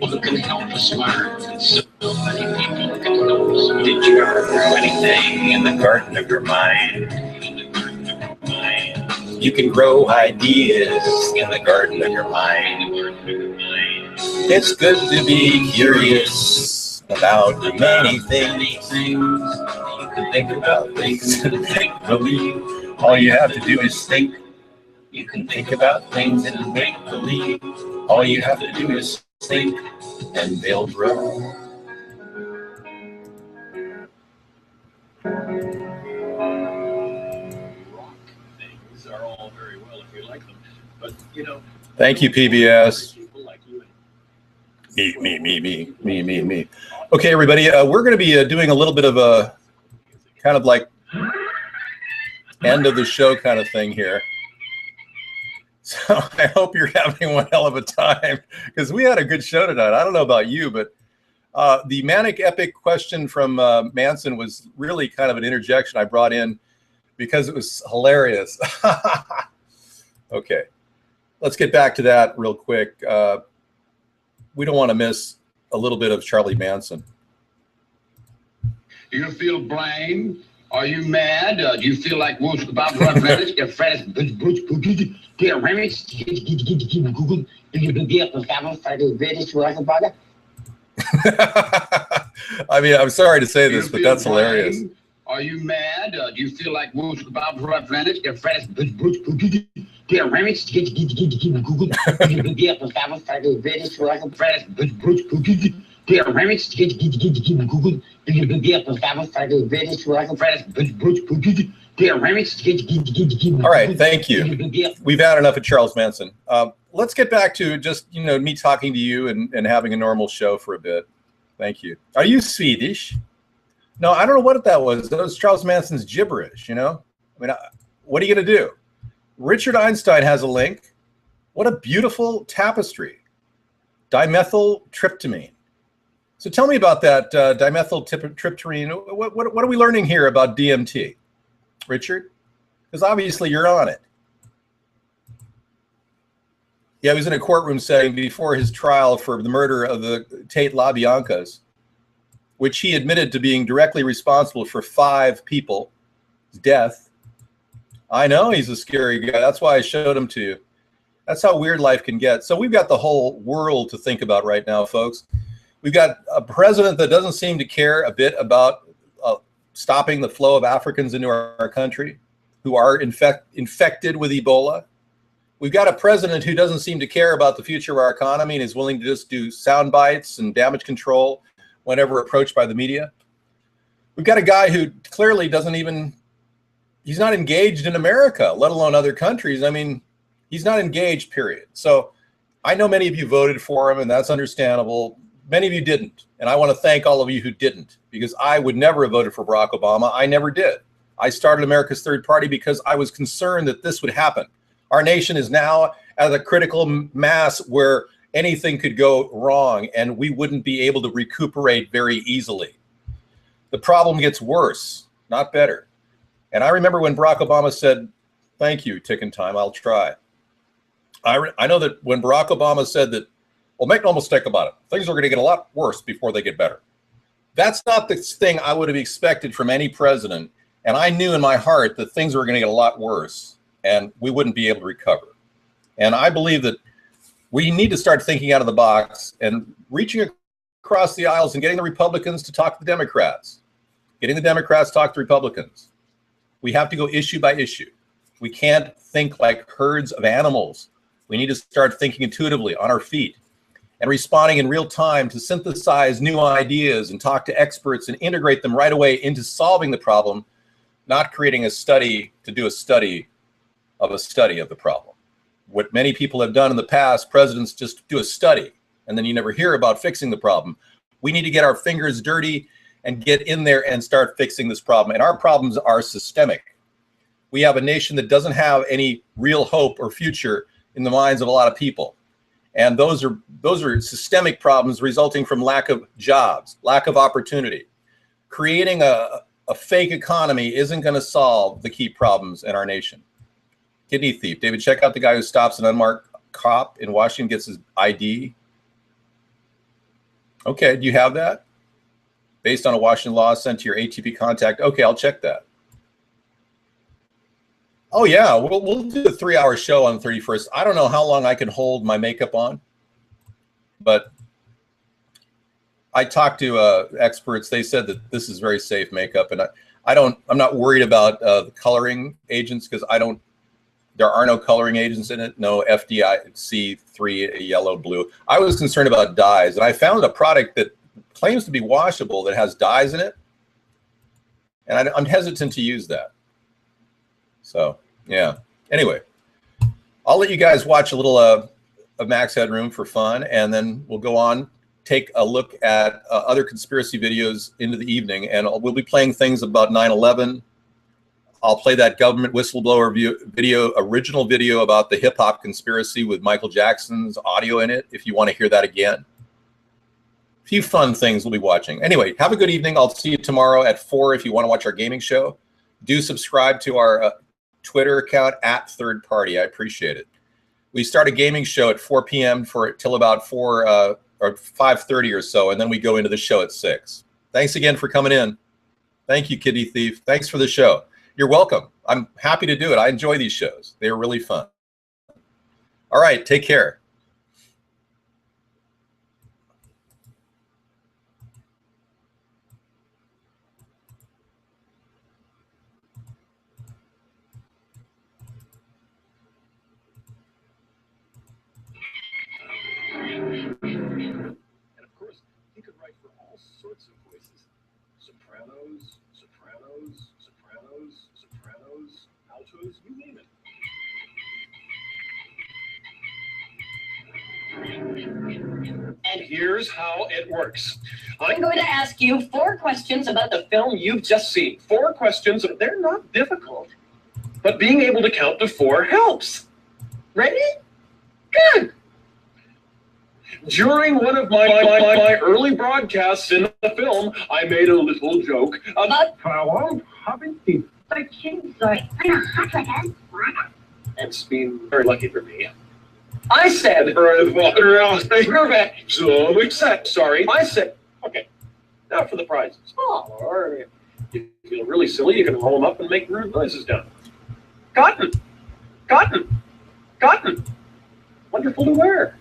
Q: who can help us learn, and so many people who can help us. Did you ever grow anything in the garden of your mind? You can grow ideas in the garden of your mind. It's good to be curious about many things. You can think about things and make believe. All you have to do is think. You can think about things and make believe. All you have to do is think, and they'll grow. Things are all very well if you like them, but you know.
A: Thank you, PBS. Me. Okay, everybody, we're going to be doing a little bit of a kind of like end of the show kind of thing here. So I hope you're having one hell of a time, because we had a good show tonight. I don't know about you, but the manic epic question from Manson was really kind of an interjection I brought in because it was hilarious. Okay, let's get back to that real quick. We don't want to miss a little bit of Charlie Manson.
R: Do you feel blame? Are you mad? Do you feel like Wolf about to run Venice? Get French, get Remix,
A: I mean, I'm sorry to say this, but that's hilarious.
R: Are you mad? Do you feel like Wolf about to run Venice? Get French, get Remix,
A: All right, thank you. We've had enough of Charles Manson. Let's get back to just, me talking to you and having a normal show for a bit. Thank you. Are you Swedish? No, I don't know what that was. That was Charles Manson's gibberish, I mean, what are you going to do? Richard Einstein has a link. What a beautiful tapestry. Dimethyltryptamine. So tell me about that dimethyltryptamine. What are we learning here about DMT, Richard? Because obviously you're on it. Yeah, he was in a courtroom setting before his trial for the murder of the Tate LaBiancas, which he admitted to being directly responsible for 5 people's death. I know he's a scary guy. That's why I showed him to you. That's how weird life can get. So we've got the whole world to think about right now, folks. We've got a president that doesn't seem to care a bit about stopping the flow of Africans into our country who are infected with Ebola. We've got a president who doesn't seem to care about the future of our economy and is willing to just do sound bites and damage control whenever approached by the media. We've got a guy who clearly he's not engaged in America, let alone other countries. I mean, he's not engaged, period. So I know many of you voted for him, and that's understandable. Many of you didn't, and I want to thank all of you who didn't, because I would never have voted for Barack Obama. I never did. I started America's Third Party because I was concerned that this would happen. Our nation is now at a critical mass where anything could go wrong, and we wouldn't be able to recuperate very easily. The problem gets worse, not better. And I remember when Barack Obama said, "Thank you, ticking time, I'll try." I know that when Barack Obama said that, well, make no mistake about it, things are going to get a lot worse before they get better. That's not the thing I would have expected from any president. And I knew in my heart that things were going to get a lot worse and we wouldn't be able to recover. And I believe that we need to start thinking out of the box and reaching across the aisles and getting the Republicans to talk to the Democrats, getting the Democrats to talk to Republicans. We have to go issue by issue. We can't think like herds of animals. We need to start thinking intuitively on our feet and responding in real time to synthesize new ideas and talk to experts and integrate them right away into solving the problem, not creating a study to do a study of the problem. What many people have done in the past, presidents just do a study and then you never hear about fixing the problem. We need to get our fingers dirty and get in there and start fixing this problem. And our problems are systemic. We have a nation that doesn't have any real hope or future in the minds of a lot of people. And those are systemic problems resulting from lack of jobs, lack of opportunity. Creating a fake economy isn't going to solve the key problems in our nation. Kidney thief. David, check out the guy who stops an unmarked cop in Washington, gets his ID. Okay, do you have that? Based on a Washington law sent to your ATP contact. Okay, I'll check that. Oh yeah, we'll do a 3-hour show on the 31st. I don't know how long I can hold my makeup on, but I talked to experts. They said that this is very safe makeup, and I'm not worried about the coloring agents because there are no coloring agents in it. No FDIC3 yellow, blue. I was concerned about dyes, and I found a product that claims to be washable that has dyes in it, and I'm hesitant to use that. So, yeah. Anyway, I'll let you guys watch a little of Max Headroom for fun, and then we'll go on, take a look at other conspiracy videos into the evening, and we'll be playing things about 9/11. I'll play that government whistleblower video, original video about the hip hop conspiracy with Michael Jackson's audio in it, if you want to hear that again. A few fun things we'll be watching. Anyway, have a good evening. I'll see you tomorrow at 4 if you want to watch our gaming show. Do subscribe to our Twitter account @thirdparty. I appreciate it. We start a gaming show at 4 p.m. till about 4 or 5:30 or so, and then we go into the show at 6. Thanks again for coming in. Thank you, Kitty Thief. Thanks for the show. You're welcome. I'm happy to do it. I enjoy these shows. They are really fun. All right, take care.
S: And of course, he could write for all sorts of voices. Sopranos, sopranos, sopranos, sopranos, altos, you name it. And here's how it works. I'm going to ask you 4 questions about the film you've just seen. 4 questions. They're not difficult, but being able to count to 4 helps. Ready? Good. During one of my early broadcasts in the film, I made a little joke about how having the It's been very lucky for me. I said, sorry. I said, okay, now for the prizes. Oh, or if you feel really silly, you can roll them up and make rude noises down. Cotton, cotton, cotton. Wonderful to wear.